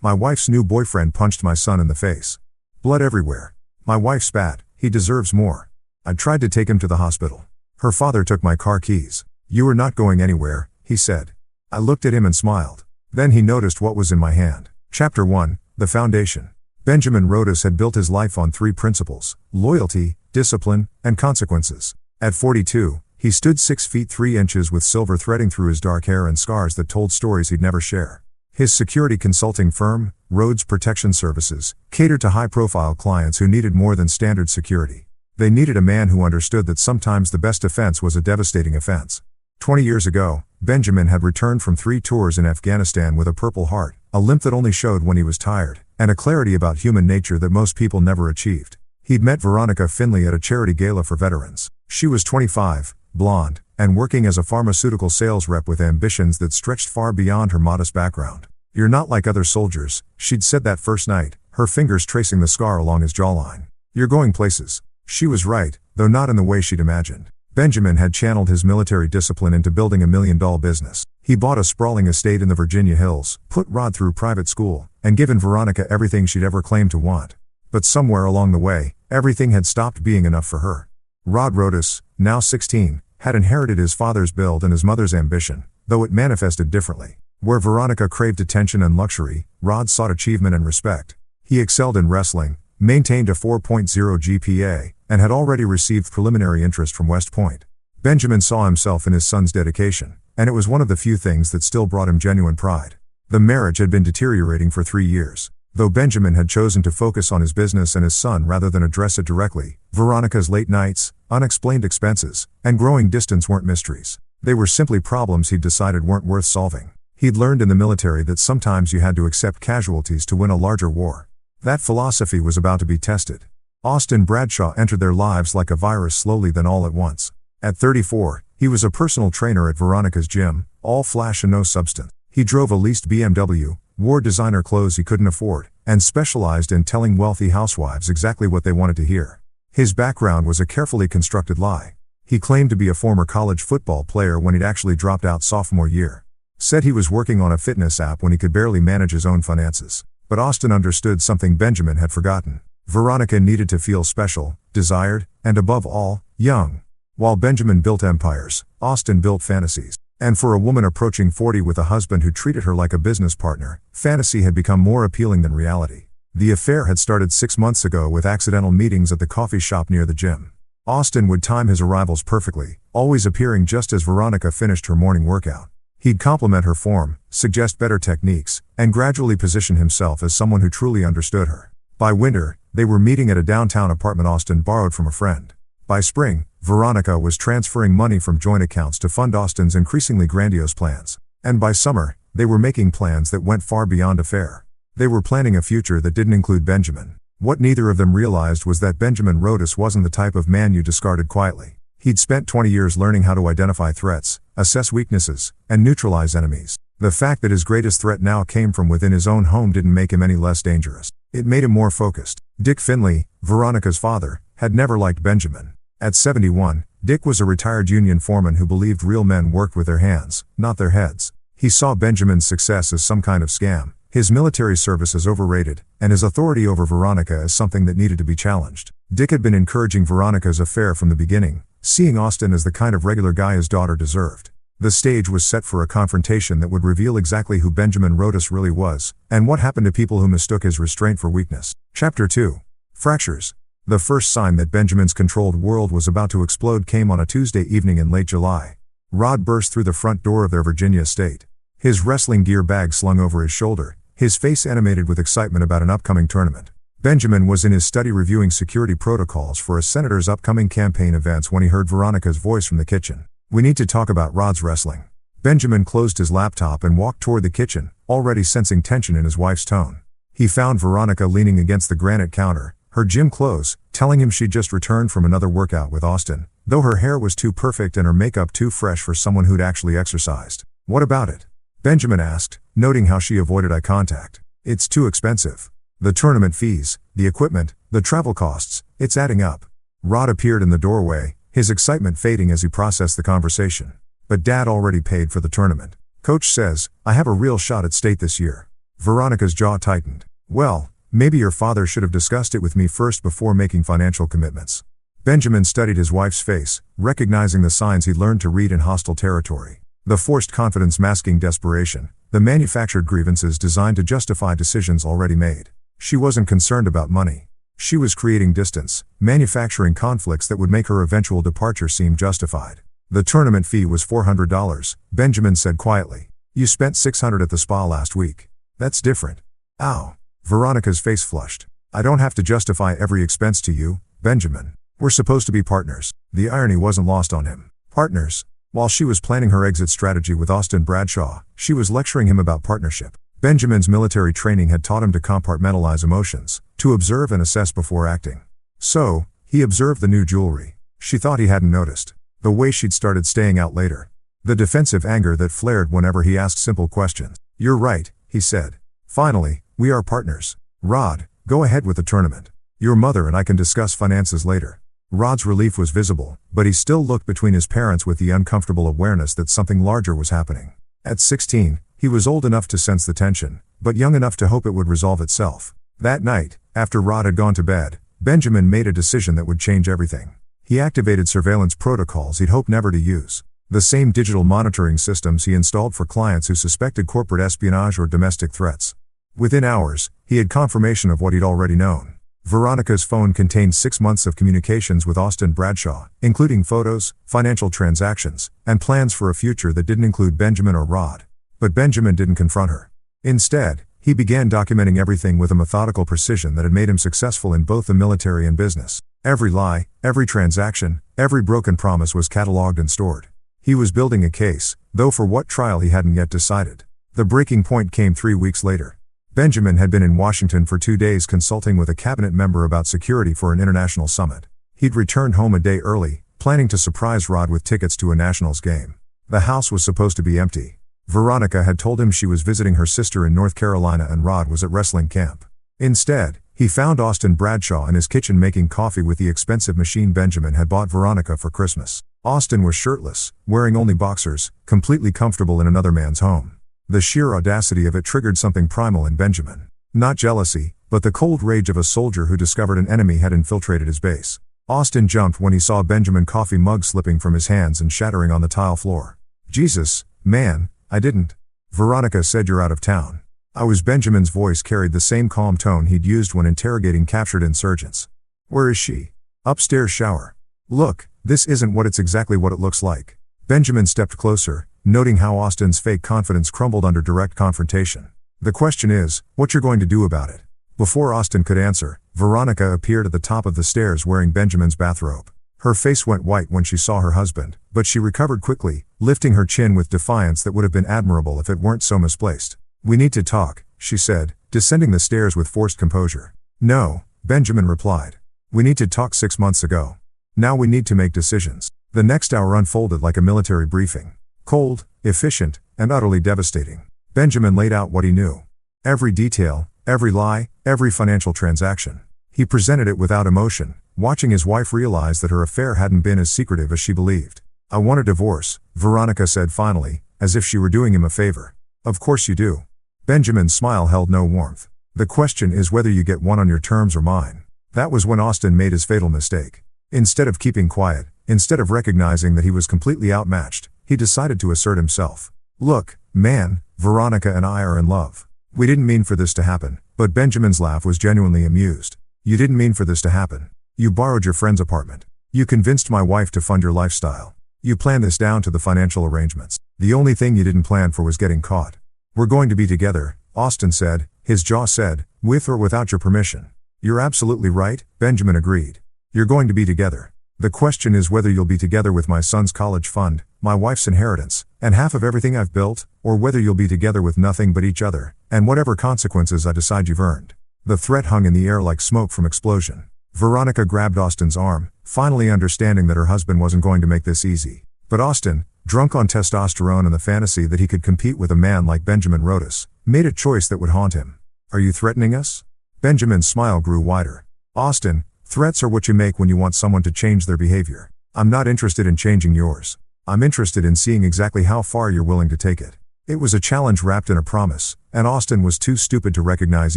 My wife's new boyfriend punched my son in the face. Blood everywhere. My wife spat, he deserves more. I tried to take him to the hospital. Her father took my car keys. You are not going anywhere, he said. I looked at him and smiled. Then he noticed what was in my hand. Chapter 1, The Foundation. Benjamin Rodas had built his life on 3 principles: loyalty, discipline, and consequences. At 42, he stood 6 feet 3 inches with silver threading through his dark hair and scars that told stories he'd never share. His security consulting firm, Rhodes Protection Services, catered to high-profile clients who needed more than standard security. They needed a man who understood that sometimes the best defense was a devastating offense. 20 years ago, Benjamin had returned from 3 tours in Afghanistan with a purple heart, a limp that only showed when he was tired, and a clarity about human nature that most people never achieved. He'd met Veronica Finley at a charity gala for veterans. She was 25, blonde, and working as a pharmaceutical sales rep with ambitions that stretched far beyond her modest background. "You're not like other soldiers," she'd said that first night, her fingers tracing the scar along his jawline. "You're going places." She was right, though not in the way she'd imagined. Benjamin had channeled his military discipline into building a $1 million business. He bought a sprawling estate in the Virginia hills, put Rod through private school, and given Veronica everything she'd ever claimed to want. But somewhere along the way, everything had stopped being enough for her. Rod Rodas, now 16, had inherited his father's build and his mother's ambition, though it manifested differently. Where Veronica craved attention and luxury, Rod sought achievement and respect. He excelled in wrestling, maintained a 4.0 GPA, and had already received preliminary interest from West Point. Benjamin saw himself in his son's dedication, and it was one of the few things that still brought him genuine pride. The marriage had been deteriorating for 3 years. Though Benjamin had chosen to focus on his business and his son rather than address it directly, Veronica's late nights, unexplained expenses, and growing distance weren't mysteries. They were simply problems he'd decided weren't worth solving. He'd learned in the military that sometimes you had to accept casualties to win a larger war. That philosophy was about to be tested. Austin Bradshaw entered their lives like a virus, slowly then all at once. At 34, he was a personal trainer at Veronica's gym, all flash and no substance. He drove a leased BMW, wore designer clothes he couldn't afford, and specialized in telling wealthy housewives exactly what they wanted to hear. His background was a carefully constructed lie. He claimed to be a former college football player when he'd actually dropped out sophomore year. Said he was working on a fitness app when he could barely manage his own finances. But Austin understood something Benjamin had forgotten. Veronica needed to feel special, desired, and above all, young. While Benjamin built empires, Austin built fantasies. And for a woman approaching 40 with a husband who treated her like a business partner, fantasy had become more appealing than reality. The affair had started 6 months ago with accidental meetings at the coffee shop near the gym. Austin would time his arrivals perfectly, always appearing just as Veronica finished her morning workout. He'd compliment her form, suggest better techniques, and gradually position himself as someone who truly understood her. By winter, they were meeting at a downtown apartment Austin borrowed from a friend. By spring, Veronica was transferring money from joint accounts to fund Austin's increasingly grandiose plans. And by summer, they were making plans that went far beyond affair. They were planning a future that didn't include Benjamin. What neither of them realized was that Benjamin Rodas wasn't the type of man you discarded quietly. He'd spent 20 years learning how to identify threats, assess weaknesses, and neutralize enemies. The fact that his greatest threat now came from within his own home didn't make him any less dangerous. It made him more focused. Dick Finley, Veronica's father, had never liked Benjamin. At 71, Dick was a retired union foreman who believed real men worked with their hands, not their heads. He saw Benjamin's success as some kind of scam, his military service as overrated, and his authority over Veronica as something that needed to be challenged. Dick had been encouraging Veronica's affair from the beginning, seeing Austin as the kind of regular guy his daughter deserved. The stage was set for a confrontation that would reveal exactly who Benjamin Rodas really was, and what happened to people who mistook his restraint for weakness. Chapter 2. Fractures. The first sign that Benjamin's controlled world was about to explode came on a Tuesday evening in late July. Rod burst through the front door of their Virginia estate. His wrestling gear bag slung over his shoulder, his face animated with excitement about an upcoming tournament. Benjamin was in his study reviewing security protocols for a senator's upcoming campaign events when he heard Veronica's voice from the kitchen. "We need to talk about Rod's wrestling." Benjamin closed his laptop and walked toward the kitchen, already sensing tension in his wife's tone. He found Veronica leaning against the granite counter, her gym clothes, telling him she'd just returned from another workout with Austin, though her hair was too perfect and her makeup too fresh for someone who'd actually exercised. "What about it?" Benjamin asked, noting how she avoided eye contact. "It's too expensive. The tournament fees, the equipment, the travel costs, it's adding up." Rod appeared in the doorway, his excitement fading as he processed the conversation. "But Dad already paid for the tournament. Coach says, I have a real shot at state this year." Veronica's jaw tightened. Well, maybe your father should have discussed it with me first before making financial commitments. Benjamin studied his wife's face, recognizing the signs he'd learned to read in hostile territory. The forced confidence masking desperation, the manufactured grievances designed to justify decisions already made. She wasn't concerned about money. She was creating distance, manufacturing conflicts that would make her eventual departure seem justified. The tournament fee was $400, Benjamin said quietly. You spent $600 at the spa last week. That's different. Ow. Veronica's face flushed. I don't have to justify every expense to you, Benjamin. We're supposed to be partners. The irony wasn't lost on him. Partners? While she was planning her exit strategy with Austin Bradshaw, she was lecturing him about partnership. Benjamin's military training had taught him to compartmentalize emotions, to observe and assess before acting. So, he observed the new jewelry. She thought he hadn't noticed. The way she'd started staying out later. The defensive anger that flared whenever he asked simple questions. You're right, he said. Finally, we are partners. Rod, go ahead with the tournament. Your mother and I can discuss finances later. Rod's relief was visible, but he still looked between his parents with the uncomfortable awareness that something larger was happening. At 16, he was old enough to sense the tension, but young enough to hope it would resolve itself. That night, after Rod had gone to bed, Benjamin made a decision that would change everything. He activated surveillance protocols he'd hoped never to use. The same digital monitoring systems he installed for clients who suspected corporate espionage or domestic threats. Within hours, he had confirmation of what he'd already known. Veronica's phone contained 6 months of communications with Austin Bradshaw, including photos, financial transactions, and plans for a future that didn't include Benjamin or Rod. But Benjamin didn't confront her. Instead, he began documenting everything with a methodical precision that had made him successful in both the military and business. Every lie, every transaction, every broken promise was cataloged and stored. He was building a case, though for what trial he hadn't yet decided. The breaking point came 3 weeks later. Benjamin had been in Washington for 2 days consulting with a cabinet member about security for an international summit. He'd returned home a day early, planning to surprise Rod with tickets to a Nationals game. The house was supposed to be empty. Veronica had told him she was visiting her sister in North Carolina and Rod was at wrestling camp. Instead, he found Austin Bradshaw in his kitchen making coffee with the expensive machine Benjamin had bought Veronica for Christmas. Austin was shirtless, wearing only boxers, completely comfortable in another man's home. The sheer audacity of it triggered something primal in Benjamin. Not jealousy, but the cold rage of a soldier who discovered an enemy had infiltrated his base. Austin jumped when he saw Benjamin's coffee mug slipping from his hands and shattering on the tile floor. Jesus, man, I didn't. Veronica said you're out of town. I was. Benjamin's voice carried the same calm tone he'd used when interrogating captured insurgents. Where is she? Upstairs shower. Look, this isn't what it's exactly what it looks like. Benjamin stepped closer, noting how Austin's fake confidence crumbled under direct confrontation. The question is, what you're going to do about it? Before Austin could answer, Veronica appeared at the top of the stairs wearing Benjamin's bathrobe. Her face went white when she saw her husband, but she recovered quickly, lifting her chin with defiance that would have been admirable if it weren't so misplaced. We need to talk, she said, descending the stairs with forced composure. No, Benjamin replied. We need to talk 6 months ago. Now we need to make decisions. The next hour unfolded like a military briefing. Cold, efficient, and utterly devastating. Benjamin laid out what he knew. Every detail, every lie, every financial transaction. He presented it without emotion, watching his wife realize that her affair hadn't been as secretive as she believed. I want a divorce, Veronica said finally, as if she were doing him a favor. Of course you do. Benjamin's smile held no warmth. The question is whether you get one on your terms or mine. That was when Austin made his fatal mistake. Instead of keeping quiet, instead of recognizing that he was completely outmatched, he decided to assert himself. Look, man, Veronica and I are in love. We didn't mean for this to happen, but Benjamin's laugh was genuinely amused. You didn't mean for this to happen. You borrowed your friend's apartment. You convinced my wife to fund your lifestyle. You planned this down to the financial arrangements. The only thing you didn't plan for was getting caught. We're going to be together, Austin said, his jaw said, with or without your permission. You're absolutely right, Benjamin agreed. You're going to be together. The question is whether you'll be together with my son's college fund, my wife's inheritance, and half of everything I've built, or whether you'll be together with nothing but each other, and whatever consequences I decide you've earned. The threat hung in the air like smoke from explosion. Veronica grabbed Austin's arm, finally understanding that her husband wasn't going to make this easy. But Austin, drunk on testosterone and the fantasy that he could compete with a man like Benjamin Rodas, made a choice that would haunt him. Are you threatening us? Benjamin's smile grew wider. Austin, threats are what you make when you want someone to change their behavior. I'm not interested in changing yours. I'm interested in seeing exactly how far you're willing to take it. It was a challenge wrapped in a promise, and Austin was too stupid to recognize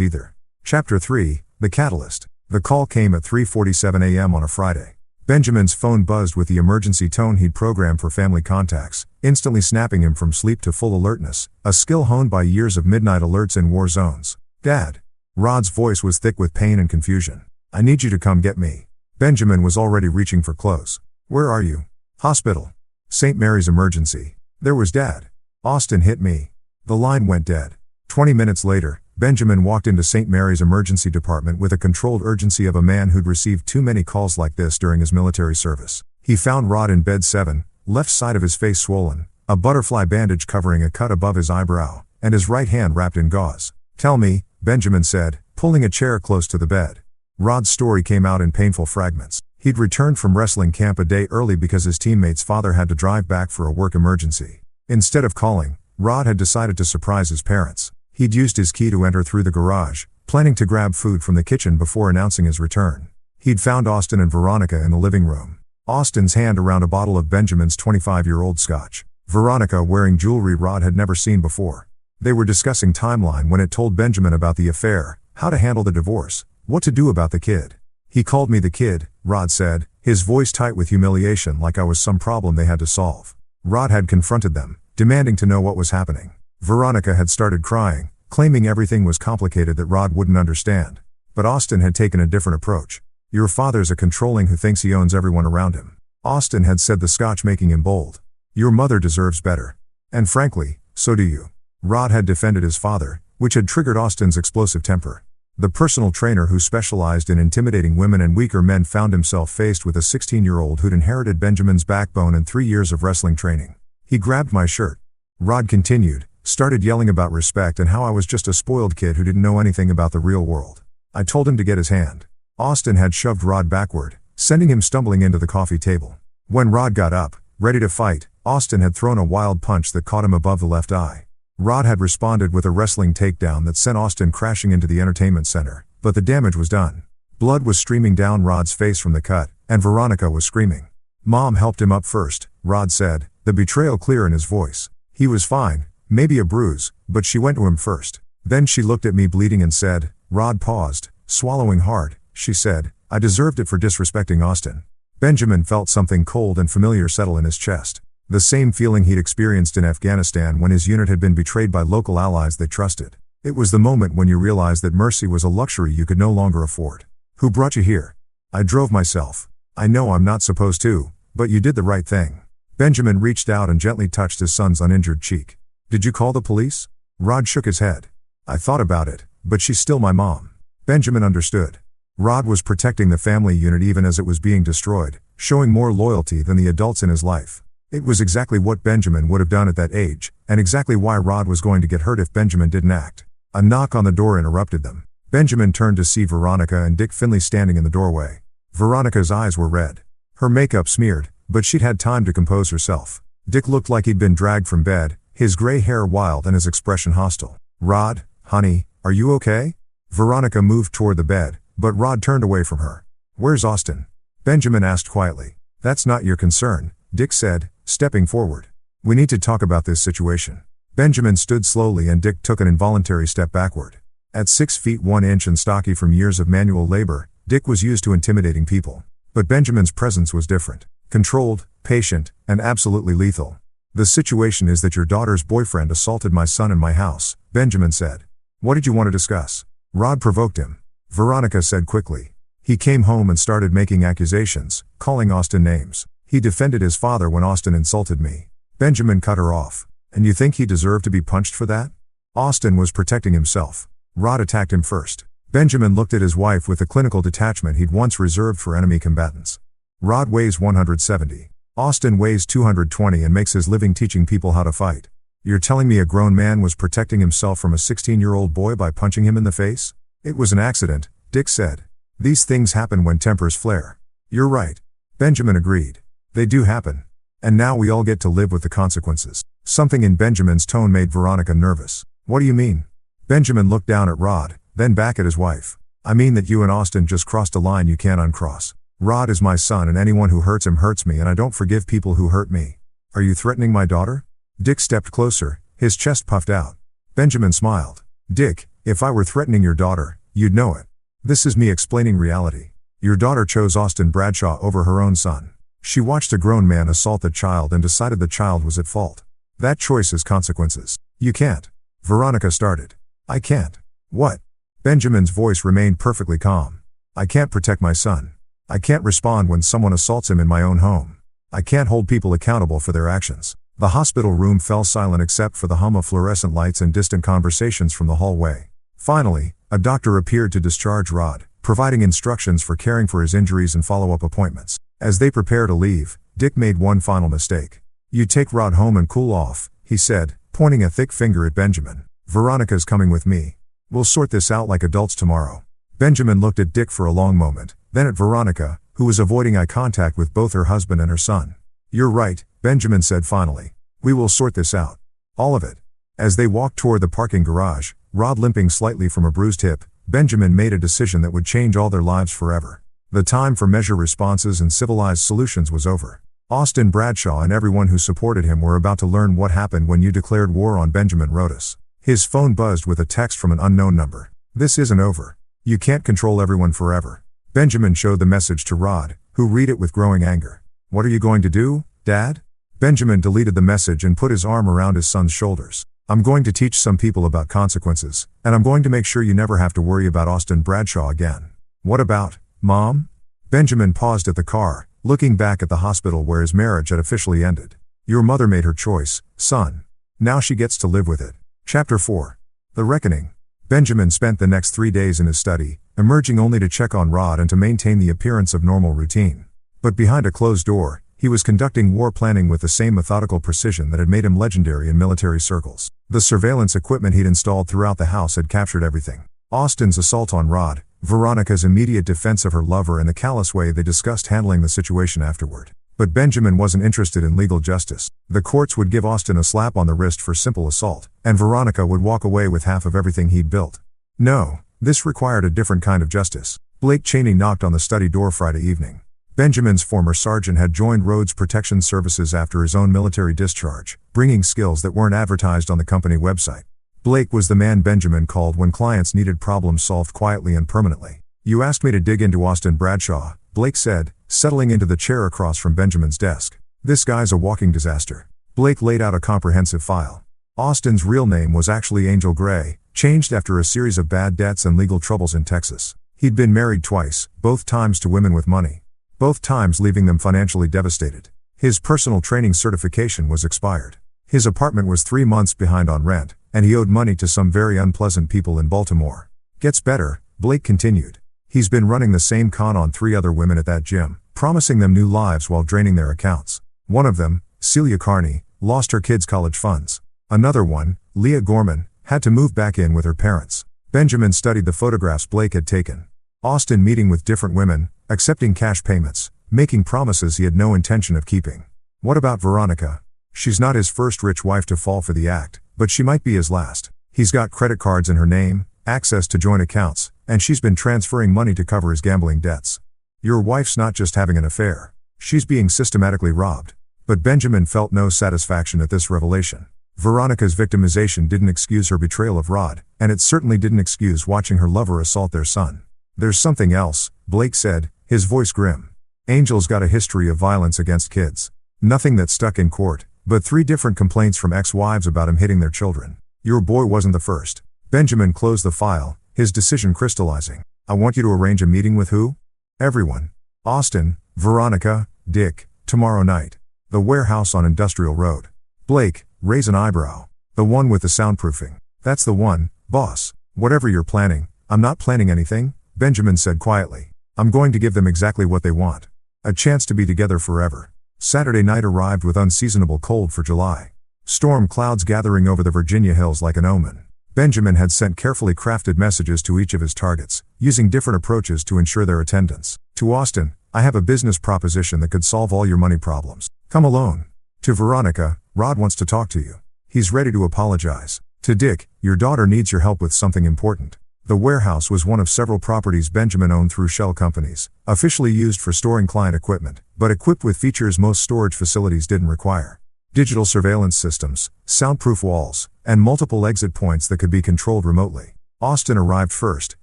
either. Chapter 3, The Catalyst. The call came at 3:47 a.m. on a Friday. Benjamin's phone buzzed with the emergency tone he'd programmed for family contacts, instantly snapping him from sleep to full alertness, a skill honed by years of midnight alerts in war zones. "Dad." Rod's voice was thick with pain and confusion. "I need you to come get me." Benjamin was already reaching for clothes. "Where are you?" "Hospital. St. Mary's emergency." "There was Dad." "Austin hit me." The line went dead. 20 minutes later, Benjamin walked into St. Mary's emergency department with a controlled urgency of a man who'd received too many calls like this during his military service. He found Rod in bed 7, left side of his face swollen, a butterfly bandage covering a cut above his eyebrow, and his right hand wrapped in gauze. "Tell me," Benjamin said, pulling a chair close to the bed. Rod's story came out in painful fragments. He'd returned from wrestling camp a day early because his teammate's father had to drive back for a work emergency. Instead of calling, Rod had decided to surprise his parents. He'd used his key to enter through the garage, planning to grab food from the kitchen before announcing his return. He'd found Austin and Veronica in the living room. Austin's hand around a bottle of Benjamin's 25-year-old scotch. Veronica wearing jewelry Rod had never seen before. They were discussing timeline when it told Benjamin about the affair, how to handle the divorce, what to do about the kid. "He called me the kid," Rod said, his voice tight with humiliation like I was some problem they had to solve. Rod had confronted them, demanding to know what was happening. Veronica had started crying, claiming everything was complicated that Rod wouldn't understand. But Austin had taken a different approach. "Your father's a controlling who thinks he owns everyone around him." Austin had said, the scotch making him bold. "Your mother deserves better. And frankly, so do you." Rod had defended his father, which had triggered Austin's explosive temper. The personal trainer who specialized in intimidating women and weaker men found himself faced with a 16-year-old who'd inherited Benjamin's backbone and 3 years of wrestling training. "He grabbed my shirt," Rod continued, started yelling about respect and how I was just a spoiled kid who didn't know anything about the real world. "I told him to get his hand." Austin had shoved Rod backward, sending him stumbling into the coffee table. When Rod got up, ready to fight, Austin had thrown a wild punch that caught him above the left eye. Rod had responded with a wrestling takedown that sent Austin crashing into the entertainment center, but the damage was done. Blood was streaming down Rod's face from the cut, and Veronica was screaming. "Mom helped him up first," Rod said, the betrayal clear in his voice. "He was fine, maybe a bruise, but she went to him first. Then she looked at me bleeding and said," Rod paused, swallowing hard, "she said, I deserved it for disrespecting Austin." Benjamin felt something cold and familiar settle in his chest. The same feeling he'd experienced in Afghanistan when his unit had been betrayed by local allies they trusted. It was the moment when you realized that mercy was a luxury you could no longer afford. "Who brought you here?" "I drove myself. I know I'm not supposed to, but you did the right thing." Benjamin reached out and gently touched his son's uninjured cheek. "Did you call the police?" Rod shook his head. "I thought about it, but she's still my mom." Benjamin understood. Rod was protecting the family unit even as it was being destroyed, showing more loyalty than the adults in his life. It was exactly what Benjamin would have done at that age, and exactly why Rod was going to get hurt if Benjamin didn't act. A knock on the door interrupted them. Benjamin turned to see Veronica and Dick Finley standing in the doorway. Veronica's eyes were red. Her makeup smeared, but she'd had time to compose herself. Dick looked like he'd been dragged from bed, his gray hair wild and his expression hostile. "Rod, honey, are you okay?" Veronica moved toward the bed, but Rod turned away from her. "Where's Austin?" Benjamin asked quietly. "That's not your concern," Dick said, stepping forward. "We need to talk about this situation." Benjamin stood slowly and Dick took an involuntary step backward. At 6 feet 1 inch and stocky from years of manual labor, Dick was used to intimidating people. But Benjamin's presence was different. Controlled, patient, and absolutely lethal. "The situation is that your daughter's boyfriend assaulted my son in my house," Benjamin said. "What did you want to discuss?" Rod provoked him. Veronica said quickly. "He came home and started making accusations, calling Austin names. He defended his father when Austin insulted me." Benjamin cut her off. "And you think he deserved to be punched for that?" Austin was protecting himself. Rod attacked him first. Benjamin looked at his wife with the clinical detachment he'd once reserved for enemy combatants. "Rod weighs 170. Austin weighs 220 and makes his living teaching people how to fight. You're telling me a grown man was protecting himself from a 16-year-old boy by punching him in the face?" "It was an accident," Dick said. "These things happen when tempers flare." "You're right." Benjamin agreed. "They do happen. And now we all get to live with the consequences." Something in Benjamin's tone made Veronica nervous. "What do you mean?" Benjamin looked down at Rod, then back at his wife. "I mean that you and Austin just crossed a line you can't uncross. Rod is my son and anyone who hurts him hurts me and I don't forgive people who hurt me." "Are you threatening my daughter?" Dick stepped closer, His chest puffed out. Benjamin smiled. Dick, if I were threatening your daughter, you'd know it. This is me explaining reality. Your daughter chose Austin Bradshaw over her own son. She watched a grown man assault the child and decided the child was at fault. That choice has consequences. You can't. Veronica started. I can't. What? Benjamin's voice remained perfectly calm. I can't protect my son. I can't respond when someone assaults him in my own home. I can't hold people accountable for their actions. The hospital room fell silent except for the hum of fluorescent lights and distant conversations from the hallway. Finally, a doctor appeared to discharge Rod, providing instructions for caring for his injuries and follow-up appointments. As they prepare to leave, Dick made one final mistake. You take Rod home and cool off, he said, pointing a thick finger at Benjamin. Veronica's coming with me. We'll sort this out like adults tomorrow. Benjamin looked at Dick for a long moment, then at Veronica, who was avoiding eye contact with both her husband and her son. You're right, Benjamin said finally. We will sort this out. All of it. As they walked toward the parking garage, Rod limping slightly from a bruised hip, Benjamin made a decision that would change all their lives forever. The time for measured responses and civilized solutions was over. Austin Bradshaw and everyone who supported him were about to learn what happened when you declared war on Benjamin Rodas. His phone buzzed with a text from an unknown number. This isn't over. You can't control everyone forever. Benjamin showed the message to Rod, who read it with growing anger. What are you going to do, Dad? Benjamin deleted the message and put his arm around his son's shoulders. I'm going to teach some people about consequences, and I'm going to make sure you never have to worry about Austin Bradshaw again. What about, Mom? Benjamin paused at the car, looking back at the hospital where his marriage had officially ended. Your mother made her choice, son. Now she gets to live with it. Chapter 4. The Reckoning. Benjamin spent the next 3 days in his study, emerging only to check on Rod and to maintain the appearance of normal routine. But behind a closed door, he was conducting war planning with the same methodical precision that had made him legendary in military circles. The surveillance equipment he'd installed throughout the house had captured everything. Austin's assault on Rod, Veronica's immediate defense of her lover and the callous way they discussed handling the situation afterward. But Benjamin wasn't interested in legal justice. The courts would give Austin a slap on the wrist for simple assault, and Veronica would walk away with half of everything he'd built. No, this required a different kind of justice. Blake Cheney knocked on the study door Friday evening. Benjamin's former sergeant had joined Roads Protection Services after his own military discharge, bringing skills that weren't advertised on the company website. Blake was the man Benjamin called when clients needed problems solved quietly and permanently. You asked me to dig into Austin Bradshaw, Blake said, settling into the chair across from Benjamin's desk. This guy's a walking disaster. Blake laid out a comprehensive file. Austin's real name was actually Angel Gray, changed after a series of bad debts and legal troubles in Texas. He'd been married twice, both times to women with money. Both times leaving them financially devastated. His personal training certification was expired. His apartment was 3 months behind on rent, and he owed money to some very unpleasant people in Baltimore. Gets better, Blake continued. He's been running the same con on 3 other women at that gym, promising them new lives while draining their accounts. One of them, Celia Carney, lost her kids' college funds. Another one, Leah Gorman, had to move back in with her parents. Benjamin studied the photographs Blake had taken. Austin meeting with different women, accepting cash payments, making promises he had no intention of keeping. What about Veronica? She's not his first rich wife to fall for the act, but she might be his last. He's got credit cards in her name, access to joint accounts, and she's been transferring money to cover his gambling debts. Your wife's not just having an affair. She's being systematically robbed. But Benjamin felt no satisfaction at this revelation. Veronica's victimization didn't excuse her betrayal of Rod, and it certainly didn't excuse watching her lover assault their son. There's something else, Blake said, his voice grim. Angel's got a history of violence against kids. Nothing that stuck in court, but 3 different complaints from ex-wives about him hitting their children. Your boy wasn't the first. Benjamin closed the file, his decision crystallizing. I want you to arrange a meeting with who? Everyone. Austin, Veronica, Dick, tomorrow night. The warehouse on Industrial Road. Blake, raise an eyebrow. The one with the soundproofing. That's the one, boss. Whatever you're planning, I'm not planning anything, Benjamin said quietly. I'm going to give them exactly what they want. A chance to be together forever. Saturday night arrived with unseasonable cold for July. Storm clouds gathering over the Virginia hills like an omen. Benjamin had sent carefully crafted messages to each of his targets, using different approaches to ensure their attendance. To Austin, I have a business proposition that could solve all your money problems. Come alone. To Veronica, Rod wants to talk to you. He's ready to apologize. To Dick, your daughter needs your help with something important. The warehouse was one of several properties Benjamin owned through shell companies, officially used for storing client equipment, but equipped with features most storage facilities didn't require. Digital surveillance systems, soundproof walls, and multiple exit points that could be controlled remotely. Austin arrived first,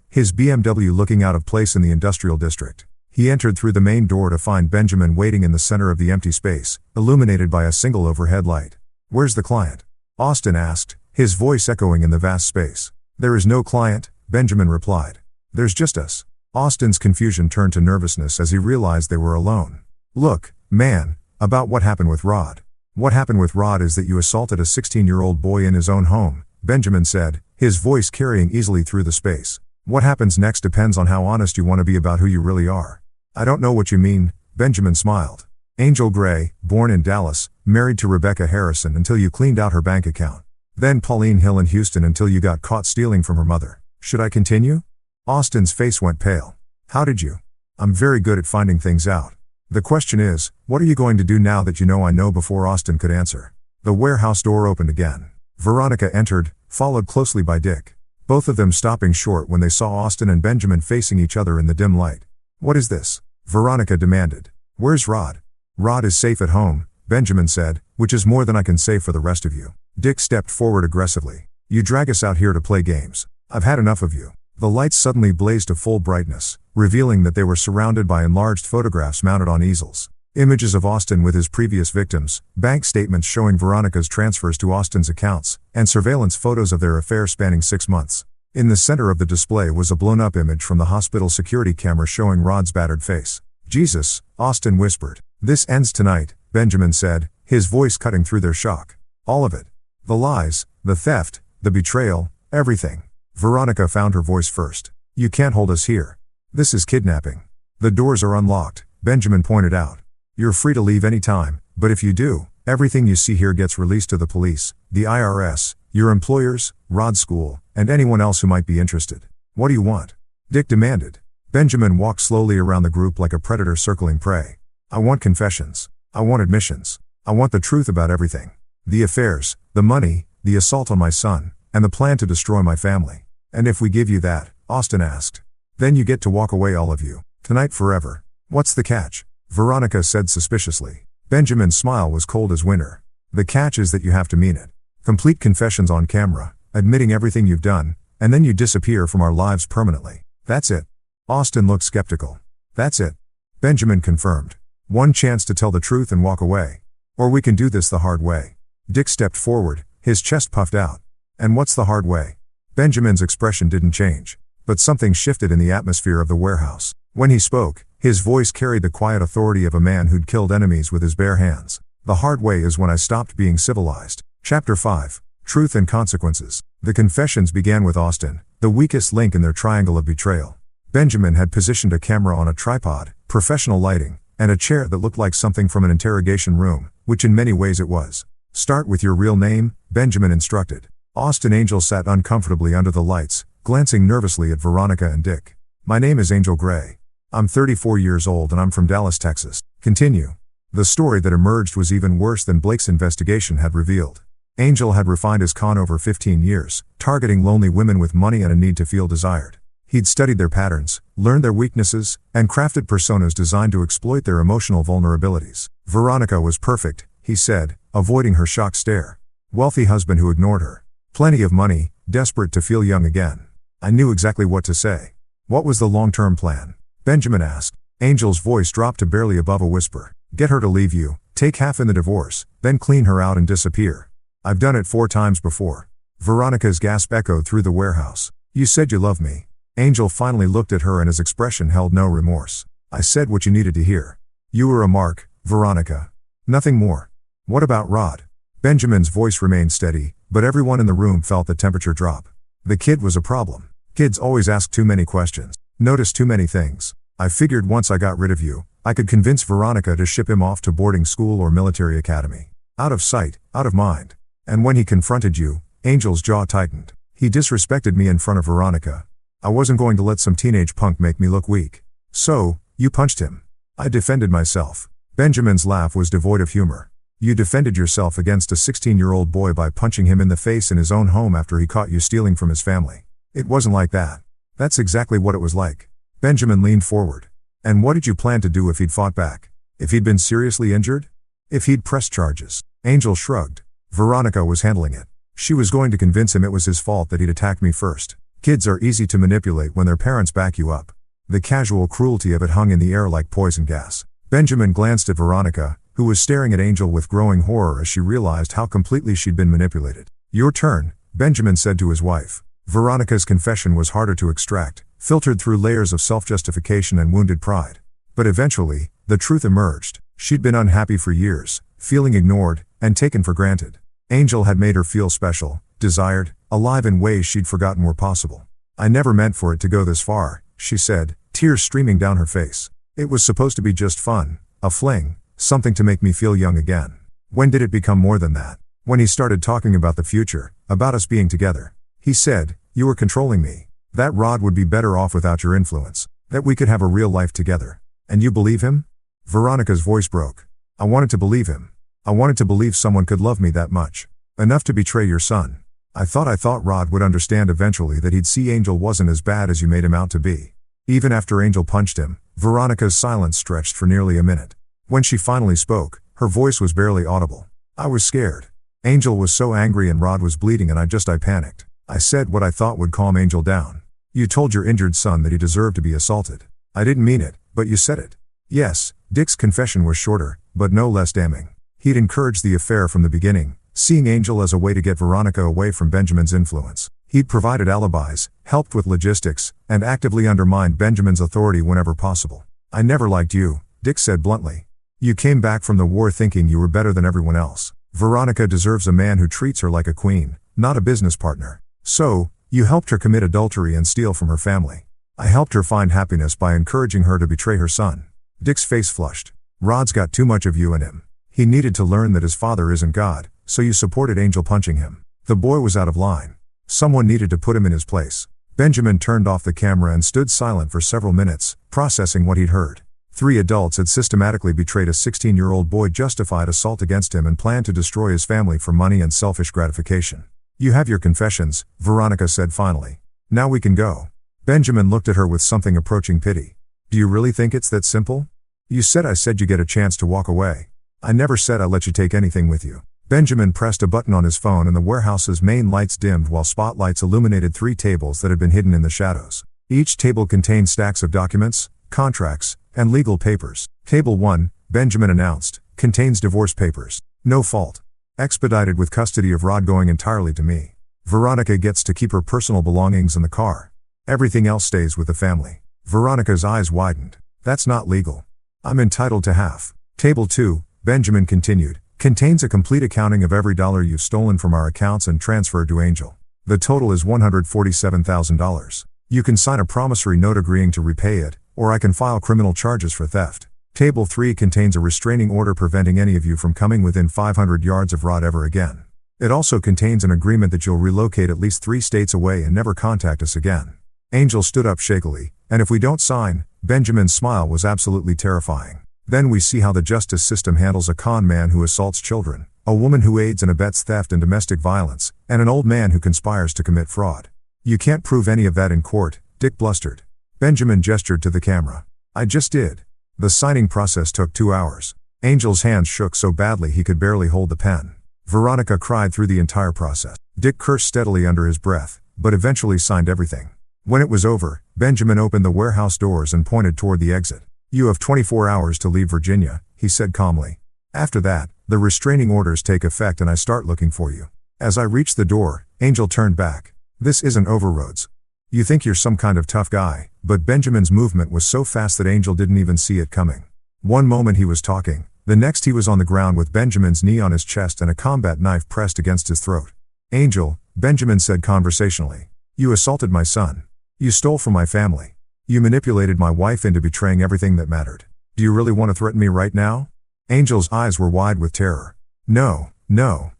his BMW looking out of place in the industrial district. He entered through the main door to find Benjamin waiting in the center of the empty space, illuminated by a single overhead light. "Where's the client?" Austin asked, his voice echoing in the vast space. "There is no client," Benjamin replied. "There's just us." Austin's confusion turned to nervousness as he realized they were alone. "Look, man, about what happened with Rod." "What happened with Rod is that you assaulted a 16-year-old boy in his own home," Benjamin said, his voice carrying easily through the space. "What happens next depends on how honest you want to be about who you really are." "I don't know what you mean," Benjamin smiled. "Angel Gray, born in Dallas, married to Rebecca Harrison until you cleaned out her bank account. Then Pauline Hill in Houston until you got caught stealing from her mother. Should I continue?" Austin's face went pale. "How did you?" "I'm very good at finding things out. The question is, what are you going to do now that you know I know?" Before Austin could answer, the warehouse door opened again. Veronica entered, followed closely by Dick. Both of them stopping short when they saw Austin and Benjamin facing each other in the dim light. "What is this?" Veronica demanded. "Where's Rod?" "Rod is safe at home," Benjamin said, "which is more than I can say for the rest of you." Dick stepped forward aggressively. "You drag us out here to play games. I've had enough of you." The lights suddenly blazed to full brightness, revealing that they were surrounded by enlarged photographs mounted on easels. Images of Austin with his previous victims, bank statements showing Veronica's transfers to Austin's accounts, and surveillance photos of their affair spanning 6 months. In the center of the display was a blown-up image from the hospital security camera showing Rod's battered face. "Jesus," Austin whispered. "This ends tonight," Benjamin said, his voice cutting through their shock. "All of it. The lies, the theft, the betrayal, everything." Veronica found her voice first. "You can't hold us here. This is kidnapping." "The doors are unlocked," Benjamin pointed out. "You're free to leave any time, but if you do, everything you see here gets released to the police, the IRS, your employers, Rod's school, and anyone else who might be interested." "What do you want?" Dick demanded. Benjamin walked slowly around the group like a predator circling prey. "I want confessions. I want admissions. I want the truth about everything. The affairs, the money, the assault on my son, and the plan to destroy my family." "And if we give you that," Austin asked, "then you get to walk away, all of you. Tonight forever." "What's the catch?" Veronica said suspiciously. Benjamin's smile was cold as winter. "The catch is that you have to mean it. Complete confessions on camera, admitting everything you've done, and then you disappear from our lives permanently. That's it." Austin looked skeptical. "That's it," Benjamin confirmed. "One chance to tell the truth and walk away. Or we can do this the hard way." Dick stepped forward, his chest puffed out. "And what's the hard way?" Benjamin's expression didn't change, but something shifted in the atmosphere of the warehouse. When he spoke, his voice carried the quiet authority of a man who'd killed enemies with his bare hands. "The hard way is when I stopped being civilized." Chapter 5. Truth and Consequences. The confessions began with Austin, the weakest link in their triangle of betrayal. Benjamin had positioned a camera on a tripod, professional lighting, and a chair that looked like something from an interrogation room, which in many ways it was. "Start with your real name," Benjamin instructed. Austin Angel sat uncomfortably under the lights, glancing nervously at Veronica and Dick. "My name is Angel Gray. I'm 34 years old and I'm from Dallas, Texas." Continue. The story that emerged was even worse than Blake's investigation had revealed. Angel had refined his con over 15 years, targeting lonely women with money and a need to feel desired. He'd studied their patterns, learned their weaknesses, and crafted personas designed to exploit their emotional vulnerabilities. Veronica was perfect, he said, avoiding her shocked stare. Wealthy husband who ignored her. Plenty of money, desperate to feel young again. I knew exactly what to say. "What was the long-term plan?" Benjamin asked. Angel's voice dropped to barely above a whisper. "Get her to leave you, take half in the divorce, then clean her out and disappear. I've done it 4 times before." Veronica's gasp echoed through the warehouse. "You said you loved me." Angel finally looked at her and his expression held no remorse. "I said what you needed to hear. You were a mark, Veronica. Nothing more." "What about Rod?" Benjamin's voice remained steady, but everyone in the room felt the temperature drop. The kid was a problem. Kids always ask too many questions, notice too many things. "I figured once I got rid of you, I could convince Veronica to ship him off to boarding school or military academy. Out of sight, out of mind." And when he confronted you, Angel's jaw tightened. "He disrespected me in front of Veronica. I wasn't going to let some teenage punk make me look weak. So, you punched him." "I defended myself." Benjamin's laugh was devoid of humor. "You defended yourself against a 16-year-old boy by punching him in the face in his own home after he caught you stealing from his family. It wasn't like that." "That's exactly what it was like." Benjamin leaned forward. "And what did you plan to do if he'd fought back? If he'd been seriously injured? If he'd pressed charges?" Angel shrugged. "Veronica was handling it. She was going to convince him it was his fault that he'd attacked me first. Kids are easy to manipulate when their parents back you up. The casual cruelty of it hung in the air like poison gas. Benjamin glanced at Veronica, who was staring at Angel with growing horror as she realized how completely she'd been manipulated. Your turn, Benjamin said to his wife. Veronica's confession was harder to extract, filtered through layers of self-justification and wounded pride. But eventually, the truth emerged. She'd been unhappy for years, feeling ignored, and taken for granted. Angel had made her feel special, desired, alive in ways she'd forgotten were possible. I never meant for it to go this far, she said, tears streaming down her face. It was supposed to be just fun, a fling, something to make me feel young again. When did it become more than that? When he started talking about the future, about us being together. He said, you were controlling me. That Rod would be better off without your influence. That we could have a real life together. And you believe him? Veronica's voice broke. I wanted to believe him. I wanted to believe someone could love me that much. Enough to betray your son. I thought Rod would understand eventually that he'd see Angel wasn't as bad as you made him out to be. Even after Angel punched him, Veronica's silence stretched for nearly a minute. When she finally spoke, her voice was barely audible. I was scared. Angel was so angry and Rod was bleeding and I panicked. I said what I thought would calm Angel down. You told your injured son that he deserved to be assaulted. I didn't mean it, but you said it. Yes, Dick's confession was shorter, but no less damning. He'd encouraged the affair from the beginning, seeing Angel as a way to get Veronica away from Benjamin's influence. He'd provided alibis, helped with logistics, and actively undermined Benjamin's authority whenever possible. I never liked you, Dick said bluntly. You came back from the war thinking you were better than everyone else. Veronica deserves a man who treats her like a queen, not a business partner. So, you helped her commit adultery and steal from her family. I helped her find happiness by encouraging her to betray her son. Dick's face flushed. Rod's got too much of you in him. He needed to learn that his father isn't God, so you supported Angel punching him. The boy was out of line. Someone needed to put him in his place. Benjamin turned off the camera and stood silent for several minutes, processing what he'd heard. 3 adults had systematically betrayed a 16-year-old boy, justified assault against him, and planned to destroy his family for money and selfish gratification. You have your confessions, Veronica said finally. Now we can go. Benjamin looked at her with something approaching pity. Do you really think it's that simple? You said I said you get a chance to walk away. I never said I let you take anything with you. Benjamin pressed a button on his phone and the warehouse's main lights dimmed while spotlights illuminated 3 tables that had been hidden in the shadows. Each table contained stacks of documents, contracts, and legal papers. Table 1, Benjamin announced, contains divorce papers. No fault. Expedited with custody of Rod going entirely to me. Veronica gets to keep her personal belongings in the car. Everything else stays with the family. Veronica's eyes widened. That's not legal. I'm entitled to half. Table 2, Benjamin continued, contains a complete accounting of every dollar you've stolen from our accounts and transferred to Angel. The total is $147,000. You can sign a promissory note agreeing to repay it, or I can file criminal charges for theft. Table 3 contains a restraining order preventing any of you from coming within 500 yards of Rod ever again. It also contains an agreement that you'll relocate at least 3 states away and never contact us again. Angel stood up shakily, and if we don't sign, Benjamin's smile was absolutely terrifying. Then we see how the justice system handles a con man who assaults children, a woman who aids and abets theft and domestic violence, and an old man who conspires to commit fraud. You can't prove any of that in court, Dick blustered. Benjamin gestured to the camera. I just did. The signing process took 2 hours. Angel's hands shook so badly he could barely hold the pen. Veronica cried through the entire process. Dick cursed steadily under his breath, but eventually signed everything. When it was over, Benjamin opened the warehouse doors and pointed toward the exit. You have 24 hours to leave Virginia, he said calmly. After that, the restraining orders take effect and I start looking for you. As I reached the door, Angel turned back. This isn't over, Rhodes. You think you're some kind of tough guy, but Benjamin's movement was so fast that Angel didn't even see it coming. One moment he was talking, the next he was on the ground with Benjamin's knee on his chest and a combat knife pressed against his throat. Angel, Benjamin said conversationally. You assaulted my son. You stole from my family. You manipulated my wife into betraying everything that mattered. Do you really want to threaten me right now? Angel's eyes were wide with terror. No,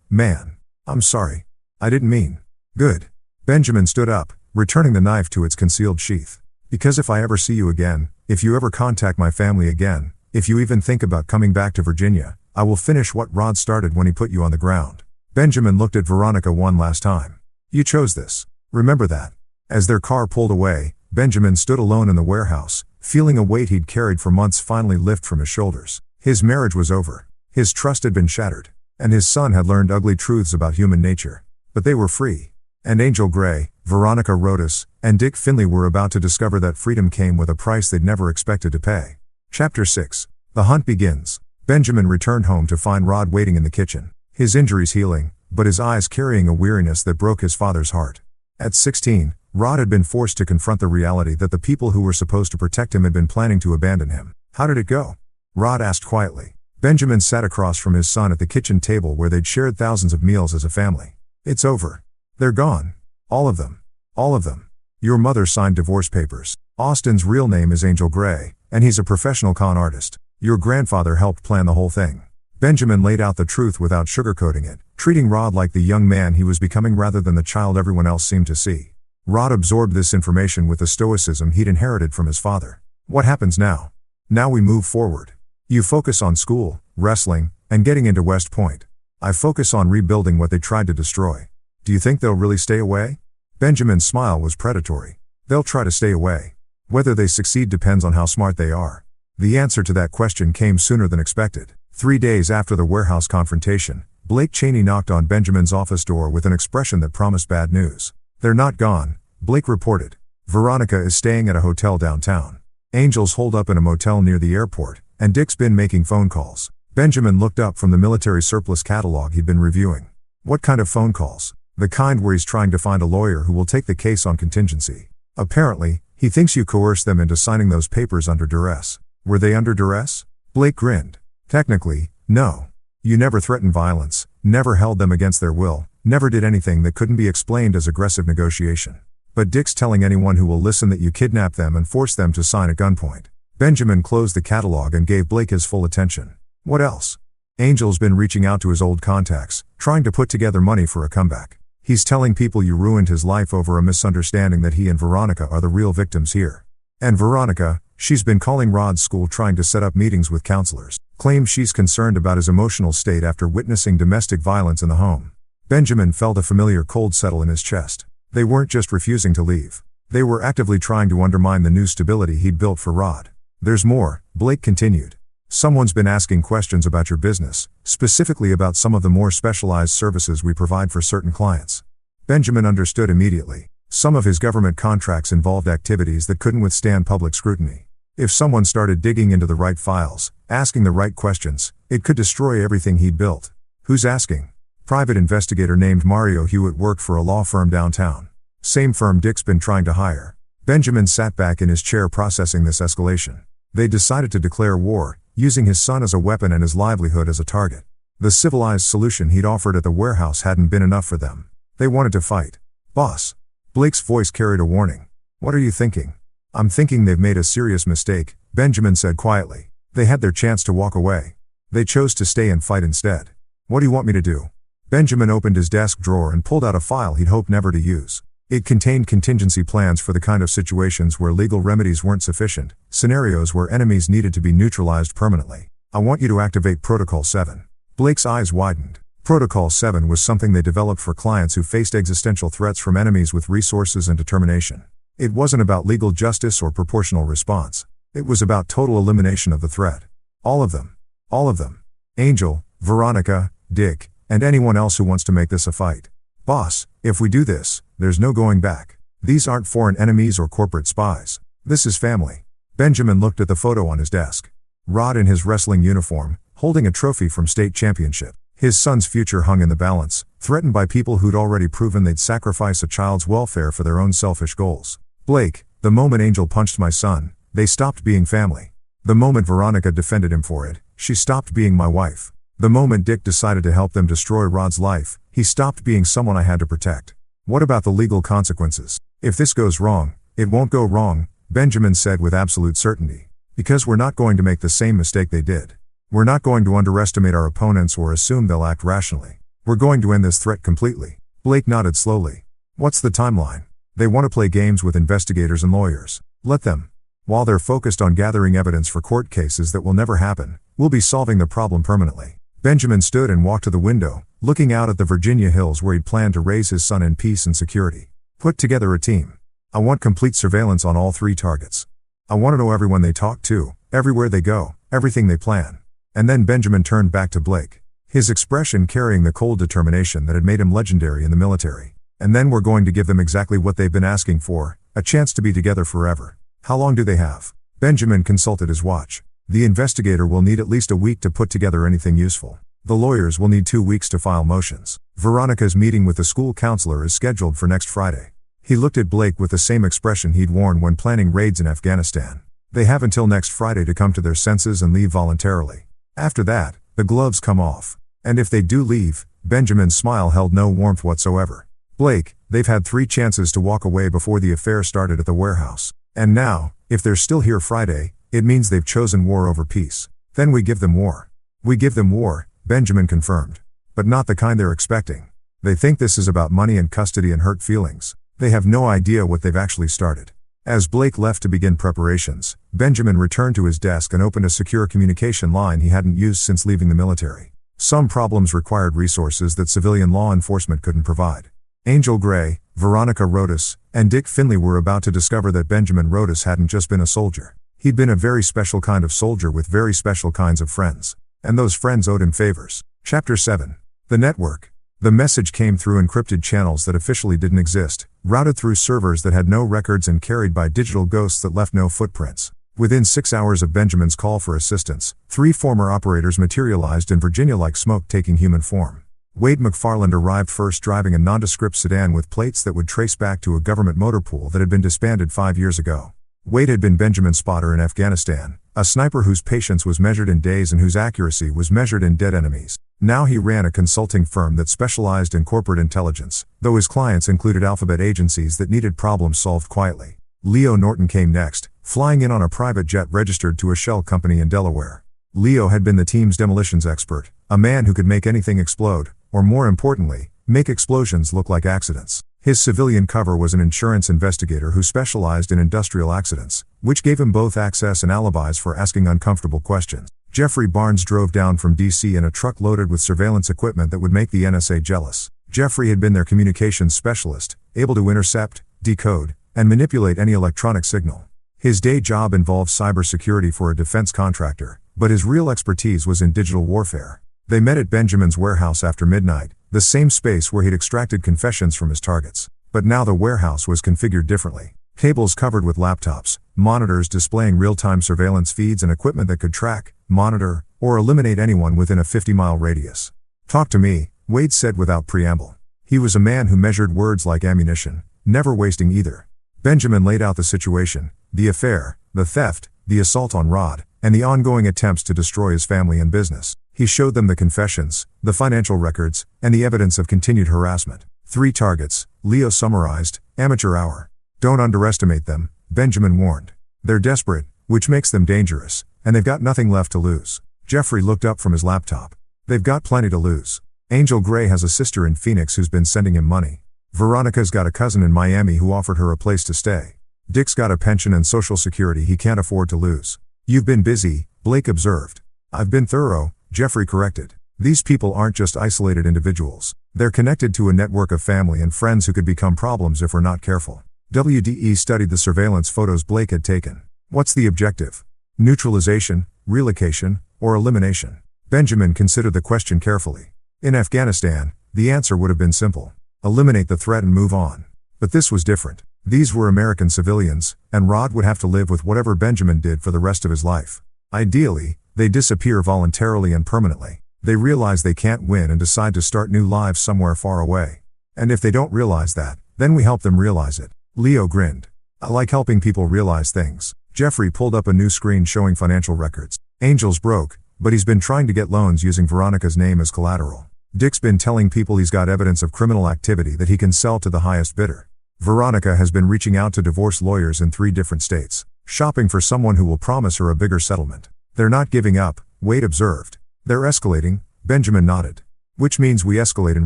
man. I'm sorry. I didn't mean. Good. Benjamin stood up, returning the knife to its concealed sheath. Because if I ever see you again, if you ever contact my family again, if you even think about coming back to Virginia, I will finish what Rod started when he put you on the ground. Benjamin looked at Veronica one last time. You chose this. Remember that. As their car pulled away, Benjamin stood alone in the warehouse, feeling a weight he'd carried for months finally lift from his shoulders. His marriage was over. His trust had been shattered. And his son had learned ugly truths about human nature. But they were free. And Angel Gray, Veronica Rodas, and Dick Finley were about to discover that freedom came with a price they'd never expected to pay. Chapter 6. The hunt begins. Benjamin returned home to find Rod waiting in the kitchen. His injuries healing, but his eyes carrying a weariness that broke his father's heart. At 16, Rod had been forced to confront the reality that the people who were supposed to protect him had been planning to abandon him. How did it go? Rod asked quietly. Benjamin sat across from his son at the kitchen table where they'd shared thousands of meals as a family. It's over. They're gone. All of them. All of them. Your mother signed divorce papers. Austin's real name is Angel Gray, and he's a professional con artist. Your grandfather helped plan the whole thing. Benjamin laid out the truth without sugarcoating it, treating Rod like the young man he was becoming rather than the child everyone else seemed to see. Rod absorbed this information with the stoicism he'd inherited from his father. What happens now? Now we move forward. You focus on school, wrestling, and getting into West Point. I focus on rebuilding what they tried to destroy. Do you think they'll really stay away? Benjamin's smile was predatory. They'll try to stay away. Whether they succeed depends on how smart they are. The answer to that question came sooner than expected. 3 days after the warehouse confrontation, Blake Cheney knocked on Benjamin's office door with an expression that promised bad news. They're not gone, Blake reported. Veronica is staying at a hotel downtown. Angel's holed up in a motel near the airport, and Dick's been making phone calls. Benjamin looked up from the military surplus catalog he'd been reviewing. What kind of phone calls? The kind where he's trying to find a lawyer who will take the case on contingency. Apparently, he thinks you coerced them into signing those papers under duress. Were they under duress? Blake grinned. Technically, no. You never threatened violence, never held them against their will, never did anything that couldn't be explained as aggressive negotiation. But Dick's telling anyone who will listen that you kidnapped them and forced them to sign at gunpoint. Benjamin closed the catalog and gave Blake his full attention. What else? Angel's been reaching out to his old contacts, trying to put together money for a comeback. He's telling people you ruined his life over a misunderstanding that he and Veronica are the real victims here. And Veronica, she's been calling Rod's school trying to set up meetings with counselors, claims she's concerned about his emotional state after witnessing domestic violence in the home. Benjamin felt a familiar cold settle in his chest. They weren't just refusing to leave. They were actively trying to undermine the new stability he'd built for Rod. There's more, Blake continued. Someone's been asking questions about your business, specifically about some of the more specialized services we provide for certain clients. Benjamin understood immediately. Some of his government contracts involved activities that couldn't withstand public scrutiny. If someone started digging into the right files, asking the right questions, it could destroy everything he'd built. Who's asking? Private investigator named Mario Hewitt worked for a law firm downtown. Same firm Dick's been trying to hire. Benjamin sat back in his chair processing this escalation. They decided to declare war, using his son as a weapon and his livelihood as a target. The civilized solution he'd offered at the warehouse hadn't been enough for them. They wanted to fight. Boss. Blake's voice carried a warning. What are you thinking? I'm thinking they've made a serious mistake, Benjamin said quietly. They had their chance to walk away. They chose to stay and fight instead. What do you want me to do? Benjamin opened his desk drawer and pulled out a file he'd hoped never to use. It contained contingency plans for the kind of situations where legal remedies weren't sufficient, scenarios where enemies needed to be neutralized permanently. I want you to activate Protocol 7. Blake's eyes widened. Protocol 7 was something they developed for clients who faced existential threats from enemies with resources and determination. It wasn't about legal justice or proportional response. It was about total elimination of the threat. All of them. All of them. Angel, Veronica, Dick, and anyone else who wants to make this a fight. Boss, if we do this, there's no going back. These aren't foreign enemies or corporate spies. This is family. Benjamin looked at the photo on his desk. Rod in his wrestling uniform, holding a trophy from state championship. His son's future hung in the balance, threatened by people who'd already proven they'd sacrifice a child's welfare for their own selfish goals. Blake, the moment Angel punched my son, they stopped being family. The moment Veronica defended him for it, she stopped being my wife. The moment Dick decided to help them destroy Rod's life, he stopped being someone I had to protect. What about the legal consequences? If this goes wrong, it won't go wrong, Benjamin said with absolute certainty. Because we're not going to make the same mistake they did. We're not going to underestimate our opponents or assume they'll act rationally. We're going to end this threat completely. Blake nodded slowly. What's the timeline? They want to play games with investigators and lawyers. Let them. While they're focused on gathering evidence for court cases that will never happen, we'll be solving the problem permanently. Benjamin stood and walked to the window, looking out at the Virginia hills where he'd planned to raise his son in peace and security. Put together a team. I want complete surveillance on all 3 targets. I want to know everyone they talk to, everywhere they go, everything they plan. And then Benjamin turned back to Blake. his expression carrying the cold determination that had made him legendary in the military. And then we're going to give them exactly what they've been asking for, a chance to be together forever. How long do they have? Benjamin consulted his watch. The investigator will need at least a week to put together anything useful. The lawyers will need 2 weeks to file motions. Veronica's meeting with the school counselor is scheduled for next Friday. He looked at Blake with the same expression he'd worn when planning raids in Afghanistan. They have until next Friday to come to their senses and leave voluntarily. After that, the gloves come off. And if they do leave, Benjamin's smile held no warmth whatsoever. Blake, they've had 3 chances to walk away before the affair started at the warehouse. And now, if they're still here Friday, it means they've chosen war over peace. Then we give them war. We give them war, Benjamin confirmed. But not the kind they're expecting. They think this is about money and custody and hurt feelings. They have no idea what they've actually started. As Blake left to begin preparations, Benjamin returned to his desk and opened a secure communication line he hadn't used since leaving the military. Some problems required resources that civilian law enforcement couldn't provide. Angel Gray, Veronica Rodas, and Dick Finley were about to discover that Benjamin Rodas hadn't just been a soldier. He'd been a very special kind of soldier with very special kinds of friends. And those friends owed him favors. Chapter 7. The Network. The message came through encrypted channels that officially didn't exist, routed through servers that had no records and carried by digital ghosts that left no footprints. Within 6 hours of Benjamin's call for assistance, 3 former operators materialized in Virginia like smoke taking human form. Wade McFarland arrived first driving a nondescript sedan with plates that would trace back to a government motor pool that had been disbanded 5 years ago. Wade had been Benjamin's spotter in Afghanistan, a sniper whose patience was measured in days and whose accuracy was measured in dead enemies. Now he ran a consulting firm that specialized in corporate intelligence, though his clients included alphabet agencies that needed problems solved quietly. Leo Norton came next, flying in on a private jet registered to a shell company in Delaware. Leo had been the team's demolitions expert, a man who could make anything explode, or more importantly, make explosions look like accidents. His civilian cover was an insurance investigator who specialized in industrial accidents, which gave him both access and alibis for asking uncomfortable questions. Jeffrey Barnes drove down from D.C. in a truck loaded with surveillance equipment that would make the NSA jealous. Jeffrey had been their communications specialist, able to intercept, decode, and manipulate any electronic signal. His day job involved cybersecurity for a defense contractor, but his real expertise was in digital warfare. They met at Benjamin's warehouse after midnight, the same space where he'd extracted confessions from his targets. But now the warehouse was configured differently. Tables covered with laptops, monitors displaying real-time surveillance feeds and equipment that could track, monitor, or eliminate anyone within a 50-mile radius. "Talk to me," Wade said without preamble. He was a man who measured words like ammunition, never wasting either. Benjamin laid out the situation, the affair, the theft, the assault on Rod, and the ongoing attempts to destroy his family and business. He showed them the confessions, the financial records, and the evidence of continued harassment. 3 targets, Leo summarized, amateur hour. "Don't underestimate them," Benjamin warned. "They're desperate, which makes them dangerous, and they've got nothing left to lose." Jeffrey looked up from his laptop. "They've got plenty to lose. Angel Gray has a sister in Phoenix who's been sending him money. Veronica's got a cousin in Miami who offered her a place to stay. Dick's got a pension and social security he can't afford to lose." "You've been busy," Blake observed. "I've been thorough," Jeffrey corrected. "These people aren't just isolated individuals. They're connected to a network of family and friends who could become problems if we're not careful." WDE studied the surveillance photos Blake had taken. "What's the objective? Neutralization, relocation, or elimination?" Benjamin considered the question carefully. In Afghanistan, the answer would have been simple. Eliminate the threat and move on. But this was different. These were American civilians, and Rod would have to live with whatever Benjamin did for the rest of his life. Ideally, they disappear voluntarily and permanently. They realize they can't win and decide to start new lives somewhere far away. And if they don't realize that, then we help them realize it. Leo grinned. "I like helping people realize things." Jeffrey pulled up a new screen showing financial records. "Angel's broke, but he's been trying to get loans using Veronica's name as collateral. Dick's been telling people he's got evidence of criminal activity that he can sell to the highest bidder. Veronica has been reaching out to divorce lawyers in 3 different states, shopping for someone who will promise her a bigger settlement. They're not giving up," Wade observed. "They're escalating," Benjamin nodded. "Which means we escalate in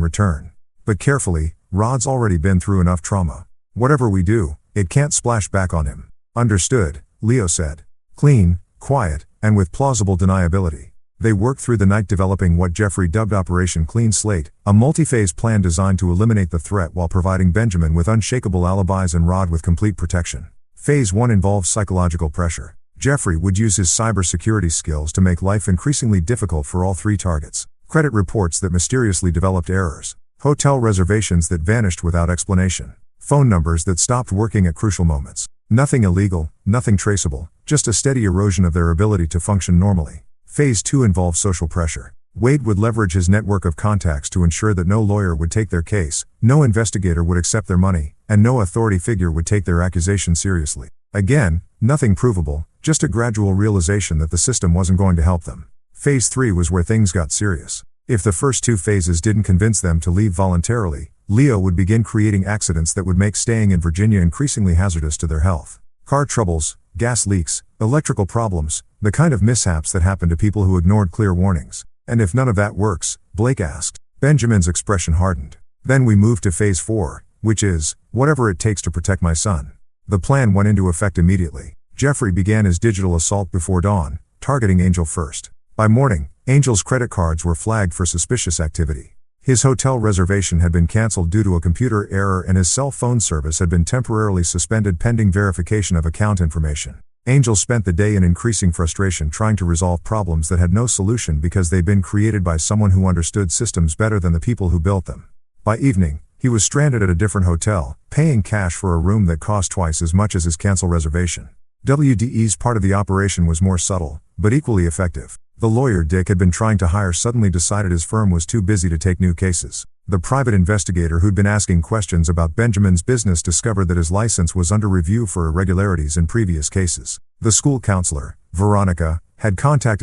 return. But carefully, Rod's already been through enough trauma. Whatever we do, it can't splash back on him." "Understood," Leo said. Clean, quiet, and with plausible deniability. They worked through the night developing what Jeffrey dubbed Operation Clean Slate, a multi-phase plan designed to eliminate the threat while providing Benjamin with unshakable alibis and Rod with complete protection. Phase 1 involved psychological pressure. Jeffrey would use his cybersecurity skills to make life increasingly difficult for all 3 targets. Credit reports that mysteriously developed errors. Hotel reservations that vanished without explanation. Phone numbers that stopped working at crucial moments. Nothing illegal, nothing traceable, just a steady erosion of their ability to function normally. Phase 2 involved social pressure. Wade would leverage his network of contacts to ensure that no lawyer would take their case, no investigator would accept their money, and no authority figure would take their accusation seriously. Again, nothing provable, just a gradual realization that the system wasn't going to help them. Phase 3 was where things got serious. If the first 2 phases didn't convince them to leave voluntarily, Leo would begin creating accidents that would make staying in Virginia increasingly hazardous to their health. Car troubles, gas leaks, electrical problems, the kind of mishaps that happen to people who ignored clear warnings. And if none of that works, Blake asked. Benjamin's expression hardened. Then we moved to phase 4, which is, whatever it takes to protect my son. The plan went into effect immediately. Jeffrey began his digital assault before dawn, targeting Angel first. By morning, Angel's credit cards were flagged for suspicious activity. His hotel reservation had been canceled due to a computer error and his cell phone service had been temporarily suspended pending verification of account information. Angel spent the day in increasing frustration trying to resolve problems that had no solution because they'd been created by someone who understood systems better than the people who built them. By evening, he was stranded at a different hotel, paying cash for a room that cost twice as much as his cancel reservation. WDE's part of the operation was more subtle, but equally effective. The lawyer Dick had been trying to hire suddenly decided his firm was too busy to take new cases. The private investigator who'd been asking questions about Benjamin's business discovered that his license was under review for irregularities in previous cases. The school counselor, Veronica,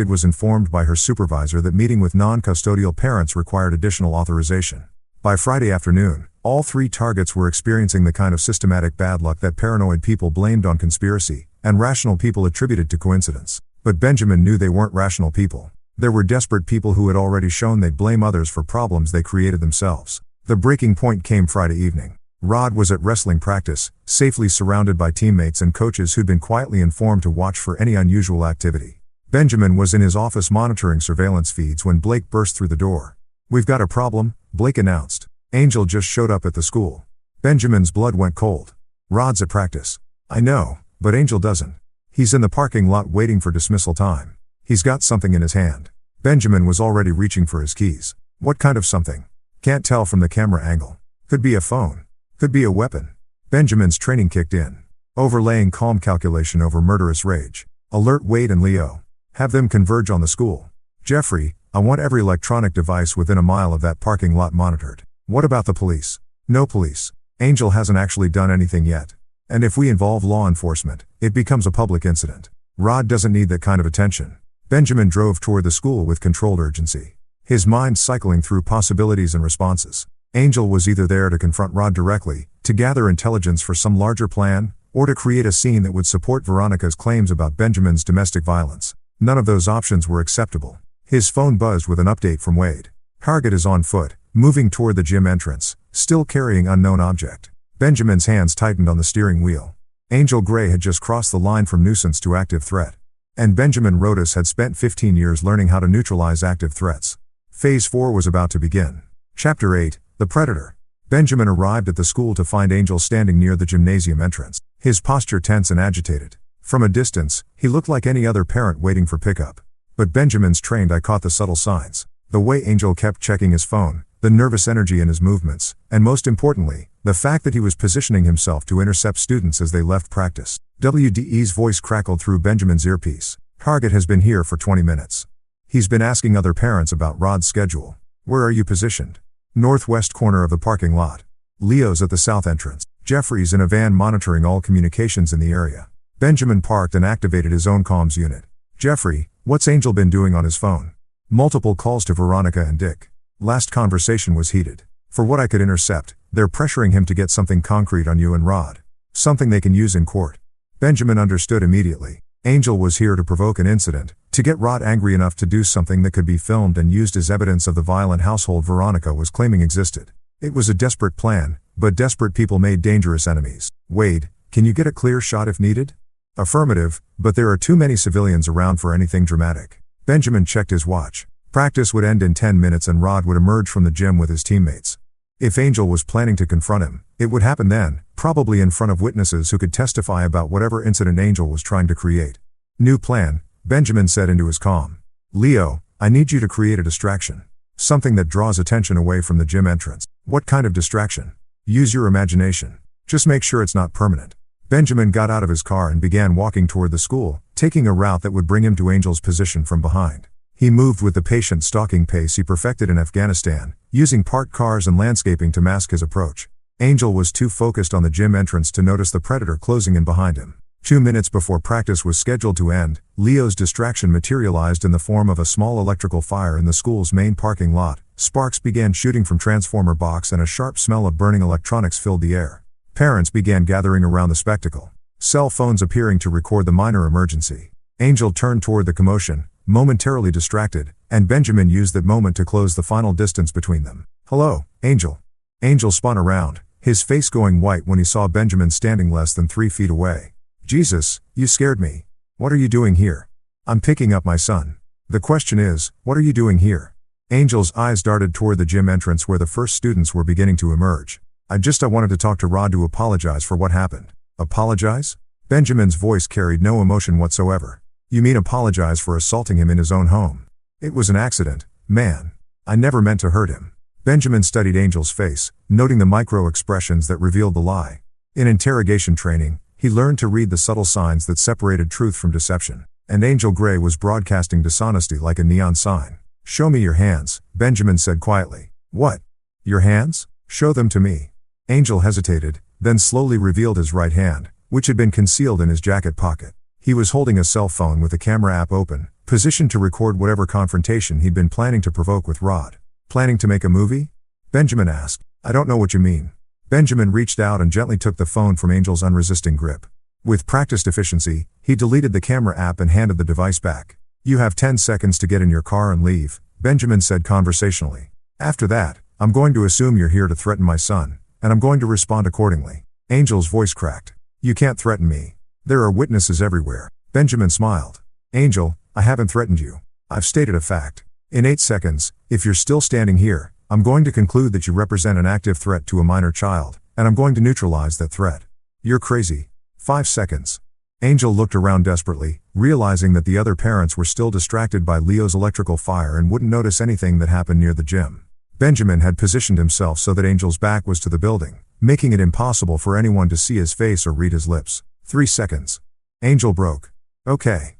was informed by her supervisor that meeting with non-custodial parents required additional authorization. By Friday afternoon, all 3 targets were experiencing the kind of systematic bad luck that paranoid people blamed on conspiracy, and rational people attributed to coincidence. But Benjamin knew they weren't rational people. There were desperate people who had already shown they'd blame others for problems they created themselves. The breaking point came Friday evening. Rod was at wrestling practice, safely surrounded by teammates and coaches who'd been quietly informed to watch for any unusual activity. Benjamin was in his office monitoring surveillance feeds when Blake burst through the door. "We've got a problem," Blake announced. "Angel just showed up at the school." Benjamin's blood went cold. "Rod's at practice." "I know, but Angel doesn't. He's in the parking lot waiting for dismissal time. He's got something in his hand." Benjamin was already reaching for his keys. "What kind of something?" "Can't tell from the camera angle. Could be a phone. Could be a weapon." Benjamin's training kicked in. Overlaying calm calculation over murderous rage. "Alert Wade and Leo. Have them converge on the school. Jeffrey, I want every electronic device within a mile of that parking lot monitored." "What about the police?" "No police. Angel hasn't actually done anything yet. And if we involve law enforcement, it becomes a public incident. Rod doesn't need that kind of attention." Benjamin drove toward the school with controlled urgency. His mind cycling through possibilities and responses. Angel was either there to confront Rod directly, to gather intelligence for some larger plan, or to create a scene that would support Veronica's claims about Benjamin's domestic violence. None of those options were acceptable. His phone buzzed with an update from Wade. "Target is on foot, moving toward the gym entrance, still carrying unknown object." Benjamin's hands tightened on the steering wheel. Angel Gray had just crossed the line from nuisance to active threat. And Benjamin Rodas had spent 15 years learning how to neutralize active threats. Phase 4 was about to begin. Chapter 8, The Predator. Benjamin arrived at the school to find Angel standing near the gymnasium entrance, his posture tense and agitated. From a distance, he looked like any other parent waiting for pickup. But Benjamin's trained eye caught the subtle signs. The way Angel kept checking his phone, the nervous energy in his movements, and most importantly, the fact that he was positioning himself to intercept students as they left practice. WDE's voice crackled through Benjamin's earpiece. "Target has been here for 20 minutes. He's been asking other parents about Rod's schedule." "Where are you positioned?" "Northwest corner of the parking lot. Leo's at the south entrance. Jeffrey's in a van monitoring all communications in the area." Benjamin parked and activated his own comms unit. "Jeffrey, what's Angel been doing on his phone?" "Multiple calls to Veronica and Dick. Last conversation was heated. For what I could intercept, they're pressuring him to get something concrete on you and Rod. Something they can use in court." Benjamin understood immediately. Angel was here to provoke an incident, to get Rod angry enough to do something that could be filmed and used as evidence of the violent household Veronica was claiming existed. It was a desperate plan, but desperate people made dangerous enemies. "Wade, can you get a clear shot if needed?" "Affirmative, but there are too many civilians around for anything dramatic." Benjamin checked his watch. Practice would end in 10 minutes and Rod would emerge from the gym with his teammates. If Angel was planning to confront him, it would happen then, probably in front of witnesses who could testify about whatever incident Angel was trying to create. "New plan," Benjamin said into his comm. "Leo, I need you to create a distraction. Something that draws attention away from the gym entrance. What kind of distraction? Use your imagination. Just make sure it's not permanent. Benjamin got out of his car and began walking toward the school, taking a route that would bring him to Angel's position from behind. He moved with the patient stalking pace he perfected in Afghanistan, using parked cars and landscaping to mask his approach. Angel was too focused on the gym entrance to notice the predator closing in behind him. 2 minutes before practice was scheduled to end, Leo's distraction materialized in the form of a small electrical fire in the school's main parking lot. Sparks began shooting from transformer box and a sharp smell of burning electronics filled the air. Parents began gathering around the spectacle, cell phones appearing to record the minor emergency. Angel turned toward the commotion, momentarily distracted, and Benjamin used that moment to close the final distance between them. "Hello, Angel." Angel spun around, his face going white when he saw Benjamin standing less than 3 feet away. "Jesus, you scared me. What are you doing here?" "I'm picking up my son." "The question is, what are you doing here?" Angel's eyes darted toward the gym entrance where the first students were beginning to emerge. I wanted to talk to Rod to apologize for what happened." "Apologize?" Benjamin's voice carried no emotion whatsoever. "You mean apologize for assaulting him in his own home?" "It was an accident, man. I never meant to hurt him." Benjamin studied Angel's face, noting the micro-expressions that revealed the lie. In interrogation training, he learned to read the subtle signs that separated truth from deception, and Angel Gray was broadcasting dishonesty like a neon sign. "Show me your hands," Benjamin said quietly. "What? Your hands? Show them to me." Angel hesitated, then slowly revealed his right hand, which had been concealed in his jacket pocket. He was holding a cell phone with the camera app open, positioned to record whatever confrontation he'd been planning to provoke with Rod. "Planning to make a movie?" Benjamin asked. "I don't know what you mean." Benjamin reached out and gently took the phone from Angel's unresisting grip. With practiced efficiency, he deleted the camera app and handed the device back. "You have 10 seconds to get in your car and leave," Benjamin said conversationally. "After that, I'm going to assume you're here to threaten my son, and I'm going to respond accordingly." Angel's voice cracked. "You can't threaten me. There are witnesses everywhere." Benjamin smiled. "Angel, I haven't threatened you. I've stated a fact. In 8 seconds, if you're still standing here, I'm going to conclude that you represent an active threat to a minor child, and I'm going to neutralize that threat." "You're crazy." 5 seconds. Angel looked around desperately, realizing that the other parents were still distracted by Leo's electrical fire and wouldn't notice anything that happened near the gym. Benjamin had positioned himself so that Angel's back was to the building, making it impossible for anyone to see his face or read his lips. 3 seconds. Angel broke. Okay,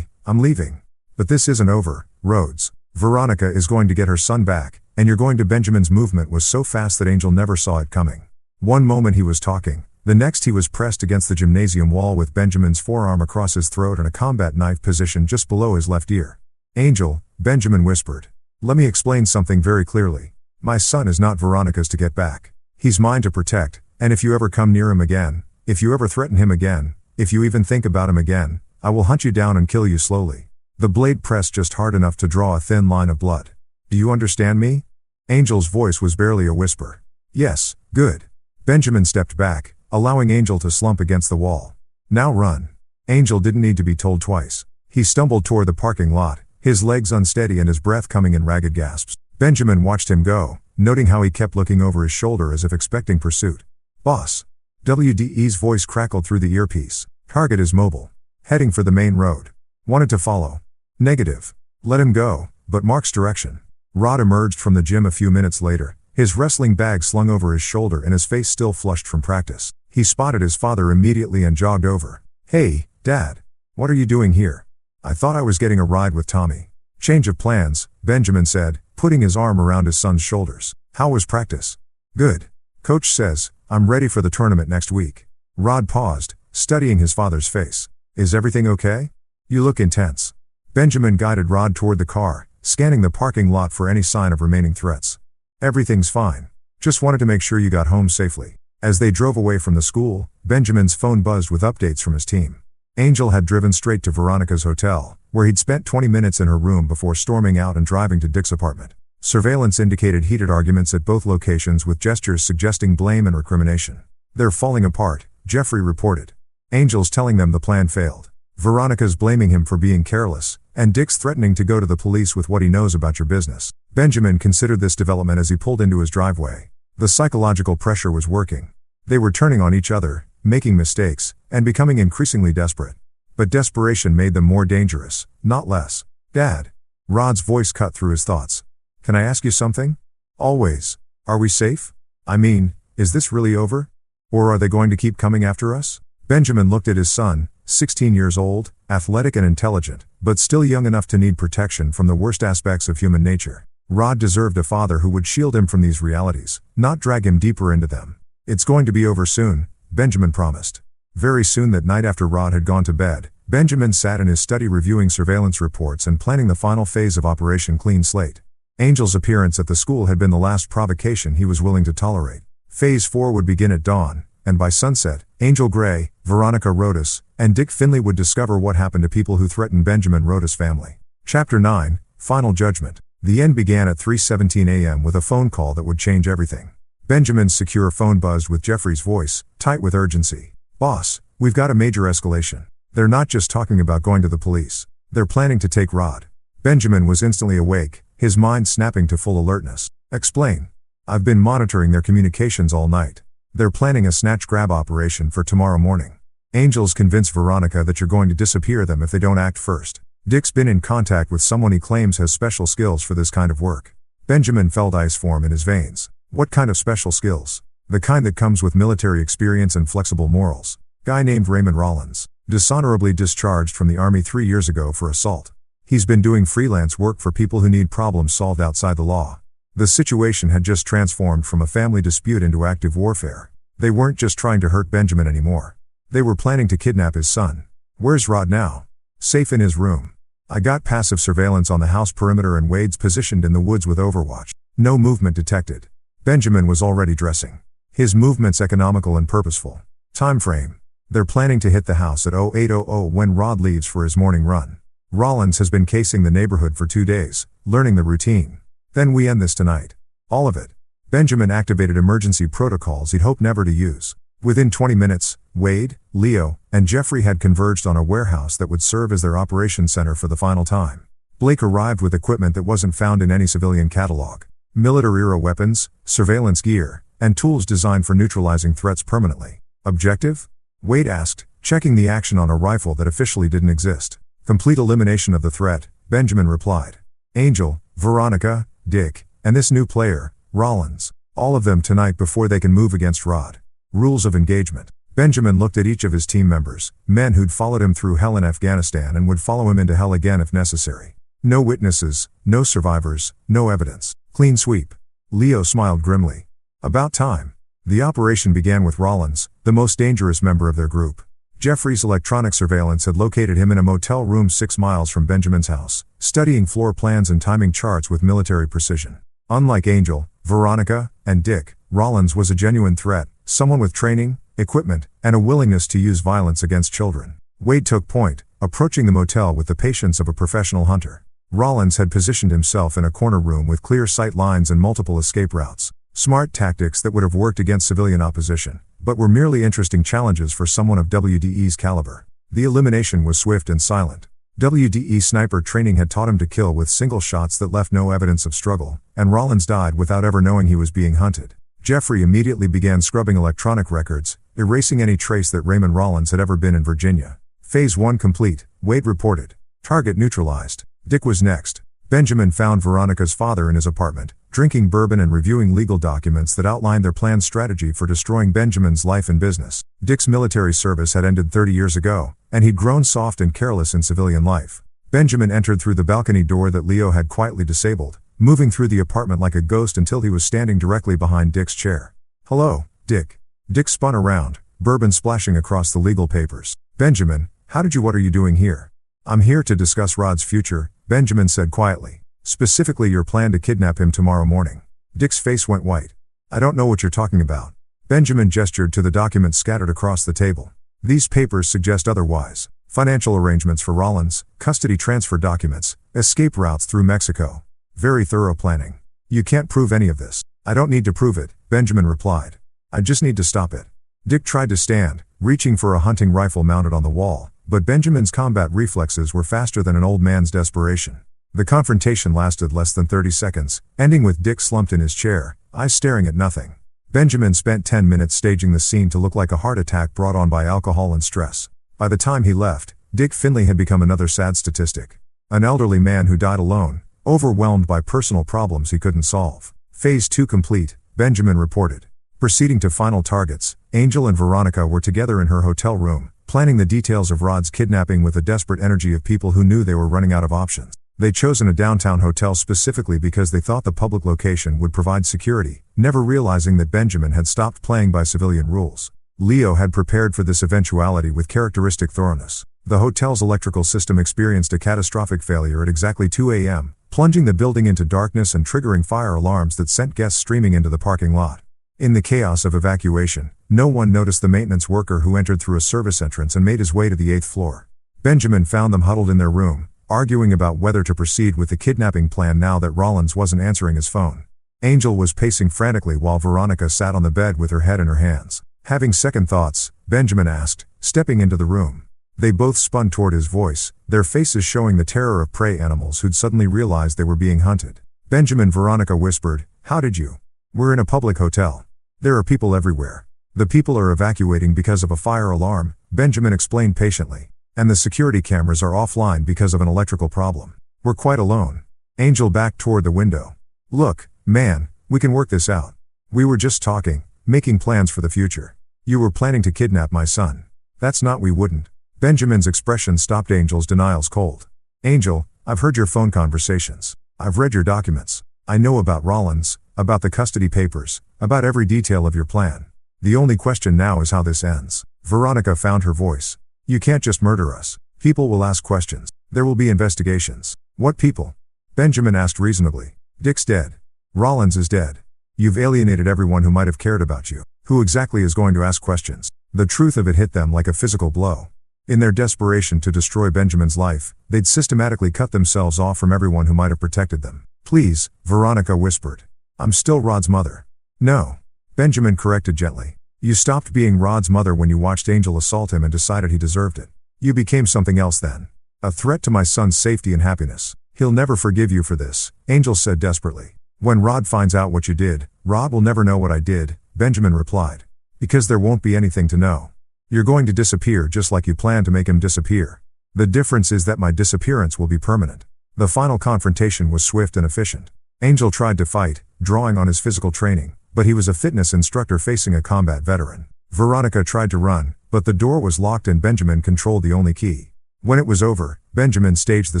I'm leaving. But this isn't over, Rhodes. Veronica is going to get her son back, and you're going to. Benjamin's movement was so fast that Angel never saw it coming. One moment he was talking, the next he was pressed against the gymnasium wall with Benjamin's forearm across his throat and a combat knife positioned just below his left ear. "Angel," Benjamin whispered. "Let me explain something very clearly. My son is not Veronica's to get back. He's mine to protect, and if you ever come near him again, if you ever threaten him again, if you even think about him again, I will hunt you down and kill you slowly." The blade pressed just hard enough to draw a thin line of blood. "Do you understand me?" Angel's voice was barely a whisper. "Yes, good." Benjamin stepped back, allowing Angel to slump against the wall. "Now run." Angel didn't need to be told twice. He stumbled toward the parking lot, his legs unsteady and his breath coming in ragged gasps. Benjamin watched him go, noting how he kept looking over his shoulder as if expecting pursuit. "Boss." WDE's voice crackled through the earpiece. "Target is mobile. Heading for the main road. Wanted to follow." "Negative. Let him go, but Mark's direction." Rod emerged from the gym a few minutes later, his wrestling bag slung over his shoulder and his face still flushed from practice. He spotted his father immediately and jogged over. "Hey, Dad. What are you doing here?" "I thought I was getting a ride with Tommy." "Change of plans," Benjamin said, putting his arm around his son's shoulders. "How was practice?" "Good. Coach says, I'm ready for the tournament next week." Rod paused, studying his father's face. "Is everything okay? You look intense." Benjamin guided Rod toward the car, scanning the parking lot for any sign of remaining threats. "Everything's fine. Just wanted to make sure you got home safely." As they drove away from the school, Benjamin's phone buzzed with updates from his team. Angel had driven straight to Veronica's hotel, where he'd spent 20 minutes in her room before storming out and driving to Dick's apartment. Surveillance indicated heated arguments at both locations with gestures suggesting blame and recrimination. "They're falling apart," Jeffrey reported. Angel's telling them the plan failed. Veronica's blaming him for being careless, and Dick's threatening to go to the police with what he knows about your business. Benjamin considered this development as he pulled into his driveway. The psychological pressure was working. They were turning on each other, making mistakes, and becoming increasingly desperate. But desperation made them more dangerous, not less. "Dad." Rod's voice cut through his thoughts. Can I ask you something? Always. Are we safe? I mean, is this really over? Or are they going to keep coming after us? Benjamin looked at his son, 16 years old, athletic and intelligent, but still young enough to need protection from the worst aspects of human nature. Rod deserved a father who would shield him from these realities, not drag him deeper into them. It's going to be over soon, Benjamin promised. Very soon that night after Rod had gone to bed, Benjamin sat in his study reviewing surveillance reports and planning the final phase of Operation Clean Slate. Angel's appearance at the school had been the last provocation he was willing to tolerate. Phase 4 would begin at dawn, and by sunset, Angel Gray, Veronica Rodas, and Dick Finley would discover what happened to people who threatened Benjamin Rodas' family. Chapter 9, Final Judgment. The end began at 3:17 a.m. with a phone call that would change everything. Benjamin's secure phone buzzed with Jeffrey's voice, tight with urgency. "Boss, we've got a major escalation. They're not just talking about going to the police. They're planning to take Rod." Benjamin was instantly awake, his mind snapping to full alertness. "Explain." "I've been monitoring their communications all night. They're planning a snatch-grab operation for tomorrow morning. Angel's convinced Veronica that you're going to disappear them if they don't act first. Dick's been in contact with someone he claims has special skills for this kind of work." Benjamin felt ice form in his veins. What kind of special skills? The kind that comes with military experience and flexible morals. Guy named Raymond Rollins, dishonorably discharged from the Army 3 years ago for assault. He's been doing freelance work for people who need problems solved outside the law. The situation had just transformed from a family dispute into active warfare. They weren't just trying to hurt Benjamin anymore. They were planning to kidnap his son. "Where's Rod now?" "Safe in his room. I got passive surveillance on the house perimeter and Wade's positioned in the woods with Overwatch. No movement detected." Benjamin was already dressing. His movements economical and purposeful. Time frame. They're planning to hit the house at 0800 when Rod leaves for his morning run. Rollins has been casing the neighborhood for 2 days, learning the routine. Then we end this tonight. All of it. Benjamin activated emergency protocols he'd hoped never to use. Within 20 minutes, Wade, Leo, and Jeffrey had converged on a warehouse that would serve as their operations center for the final time. Blake arrived with equipment that wasn't found in any civilian catalog. Military-era weapons, surveillance gear, and tools designed for neutralizing threats permanently. "Objective?" Wade asked, checking the action on a rifle that officially didn't exist. "Complete elimination of the threat," Benjamin replied. "Angel, Veronica, Dick, and this new player, Rollins. All of them tonight before they can move against Rod." Rules of engagement. Benjamin looked at each of his team members, men who'd followed him through hell in Afghanistan and would follow him into hell again if necessary. No witnesses, no survivors, no evidence. Clean sweep. Leo smiled grimly. About time. The operation began with Rollins, the most dangerous member of their group. Jeffrey's electronic surveillance had located him in a motel room 6 miles from Benjamin's house, studying floor plans and timing charts with military precision. Unlike Angel, Veronica, and Dick, Rollins was a genuine threat, someone with training, equipment, and a willingness to use violence against children. Wade took point, approaching the motel with the patience of a professional hunter. Rollins had positioned himself in a corner room with clear sight lines and multiple escape routes. Smart tactics that would have worked against civilian opposition, but were merely interesting challenges for someone of WDE's caliber. The elimination was swift and silent. WDE sniper training had taught him to kill with single shots that left no evidence of struggle, and Rollins died without ever knowing he was being hunted. Jeffrey immediately began scrubbing electronic records, erasing any trace that Raymond Rollins had ever been in Virginia. Phase 1 complete, Wade reported. Target neutralized. Dick was next. Benjamin found Veronica's father in his apartment, drinking bourbon and reviewing legal documents that outlined their planned strategy for destroying Benjamin's life and business. Dick's military service had ended 30 years ago, and he'd grown soft and careless in civilian life. Benjamin entered through the balcony door that Leo had quietly disabled, moving through the apartment like a ghost until he was standing directly behind Dick's chair. "Hello, Dick." Dick spun around, bourbon splashing across the legal papers. "Benjamin, what are you doing here?" "I'm here to discuss Rod's future," Benjamin said quietly. "Specifically your plan to kidnap him tomorrow morning." Dick's face went white. "I don't know what you're talking about." Benjamin gestured to the documents scattered across the table. "These papers suggest otherwise. Financial arrangements for Rollins, custody transfer documents, escape routes through Mexico. Very thorough planning. You can't prove any of this." "I don't need to prove it," Benjamin replied. "I just need to stop it." Dick tried to stand, reaching for a hunting rifle mounted on the wall, but Benjamin's combat reflexes were faster than an old man's desperation. The confrontation lasted less than 30 seconds, ending with Dick slumped in his chair, eyes staring at nothing. Benjamin spent 10 minutes staging the scene to look like a heart attack brought on by alcohol and stress. By the time he left, Dick Finley had become another sad statistic. An elderly man who died alone, overwhelmed by personal problems he couldn't solve. Phase 2 complete, Benjamin reported. Proceeding to final targets, Angel and Veronica were together in her hotel room, planning the details of Rod's kidnapping with the desperate energy of people who knew they were running out of options. They'd chosen a downtown hotel specifically because they thought the public location would provide security, never realizing that Benjamin had stopped playing by civilian rules. Leo had prepared for this eventuality with characteristic thoroughness. The hotel's electrical system experienced a catastrophic failure at exactly 2 a.m., plunging the building into darkness and triggering fire alarms that sent guests streaming into the parking lot. In the chaos of evacuation, no one noticed the maintenance worker who entered through a service entrance and made his way to the 8th floor. Benjamin found them huddled in their room, arguing about whether to proceed with the kidnapping plan now that Rollins wasn't answering his phone. Angel was pacing frantically while Veronica sat on the bed with her head in her hands. Having second thoughts, Benjamin asked, stepping into the room. They both spun toward his voice, their faces showing the terror of prey animals who'd suddenly realized they were being hunted. Benjamin, Veronica whispered, "How did you? We're in a public hotel. There are people everywhere. The people are evacuating because of a fire alarm," Benjamin explained patiently. "And the security cameras are offline because of an electrical problem. We're quite alone." Angel backed toward the window. "Look, man, we can work this out. We were just talking, making plans for the future. You were planning to kidnap my son. That's not we wouldn't." Benjamin's expression stopped Angel's denials cold. "Angel, I've heard your phone conversations. I've read your documents. I know about Rollins, about the custody papers, about every detail of your plan. The only question now is how this ends." Veronica found her voice. "You can't just murder us. People will ask questions. There will be investigations." "What people?" Benjamin asked reasonably. "Dick's dead. Rollins is dead. You've alienated everyone who might have cared about you. Who exactly is going to ask questions?" The truth of it hit them like a physical blow. In their desperation to destroy Benjamin's life, they'd systematically cut themselves off from everyone who might have protected them. "Please," Veronica whispered. "I'm still Rod's mother." "No," Benjamin corrected gently. "You stopped being Rod's mother when you watched Angel assault him and decided he deserved it. You became something else then. A threat to my son's safety and happiness. He'll never forgive you for this," Angel said desperately. "When Rod finds out what you did, Rod will never know what I did," Benjamin replied. "Because there won't be anything to know. You're going to disappear just like you planned to make him disappear. The difference is that my disappearance will be permanent." The final confrontation was swift and efficient. Angel tried to fight, drawing on his physical training, but he was a fitness instructor facing a combat veteran. Veronica tried to run, but the door was locked and Benjamin controlled the only key. When it was over, Benjamin staged the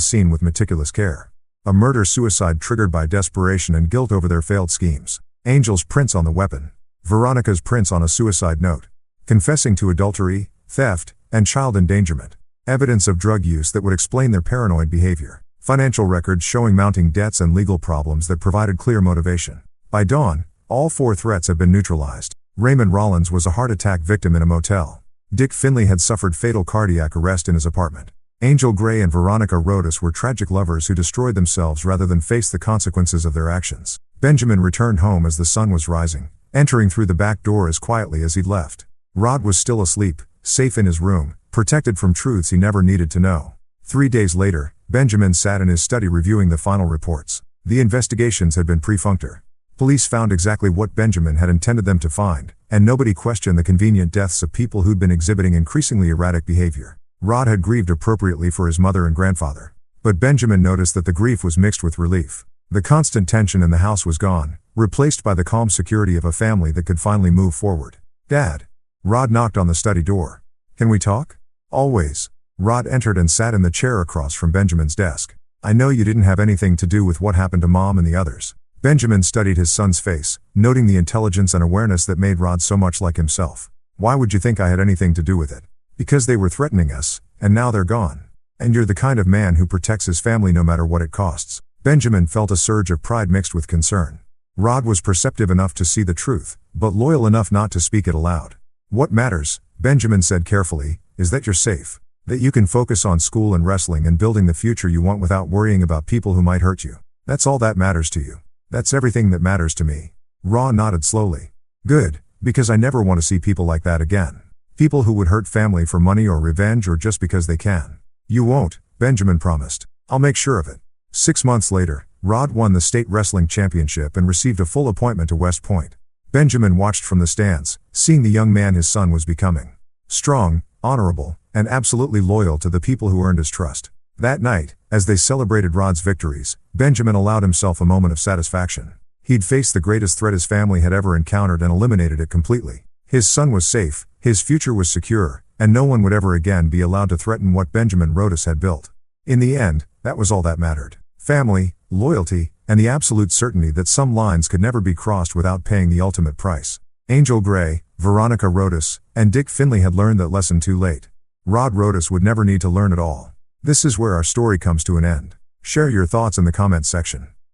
scene with meticulous care. A murder-suicide triggered by desperation and guilt over their failed schemes. Angel's prints on the weapon. Veronica's prints on a suicide note. Confessing to adultery, theft, and child endangerment. Evidence of drug use that would explain their paranoid behavior. Financial records showing mounting debts and legal problems that provided clear motivation. By dawn, all 4 threats had been neutralized. Raymond Rollins was a heart attack victim in a motel. Dick Finley had suffered fatal cardiac arrest in his apartment. Angel Gray and Veronica Rodas were tragic lovers who destroyed themselves rather than face the consequences of their actions. Benjamin returned home as the sun was rising, entering through the back door as quietly as he'd left. Rod was still asleep, safe in his room, protected from truths he never needed to know. 3 days later, Benjamin sat in his study reviewing the final reports. The investigations had been pre-functor. Police found exactly what Benjamin had intended them to find, and nobody questioned the convenient deaths of people who'd been exhibiting increasingly erratic behavior. Rod had grieved appropriately for his mother and grandfather. But Benjamin noticed that the grief was mixed with relief. The constant tension in the house was gone, replaced by the calm security of a family that could finally move forward. "Dad." Rod knocked on the study door. "Can we talk?" "Always." Rod entered and sat in the chair across from Benjamin's desk. "I know you didn't have anything to do with what happened to Mom and the others." Benjamin studied his son's face, noting the intelligence and awareness that made Rod so much like himself. "Why would you think I had anything to do with it?" "Because they were threatening us, and now they're gone. And you're the kind of man who protects his family no matter what it costs." Benjamin felt a surge of pride mixed with concern. Rod was perceptive enough to see the truth, but loyal enough not to speak it aloud. "What matters," Benjamin said carefully, "is that you're safe. That you can focus on school and wrestling and building the future you want without worrying about people who might hurt you. That's all that matters to you." "That's everything that matters to me." Rod nodded slowly. "Good, because I never want to see people like that again. People who would hurt family for money or revenge or just because they can." "You won't," Benjamin promised. "I'll make sure of it." 6 months later, Rod won the state wrestling championship and received a full appointment to West Point. Benjamin watched from the stands, seeing the young man his son was becoming. Strong, honorable, and absolutely loyal to the people who earned his trust. That night, as they celebrated Rod's victories, Benjamin allowed himself a moment of satisfaction. He'd faced the greatest threat his family had ever encountered and eliminated it completely. His son was safe, his future was secure, and no one would ever again be allowed to threaten what Benjamin Rodas had built. In the end, that was all that mattered. Family, loyalty, and the absolute certainty that some lines could never be crossed without paying the ultimate price. Angel Gray, Veronica Rodas, and Dick Finley had learned that lesson too late. Rod Rodas would never need to learn at all. This is where our story comes to an end. Share your thoughts in the comments section.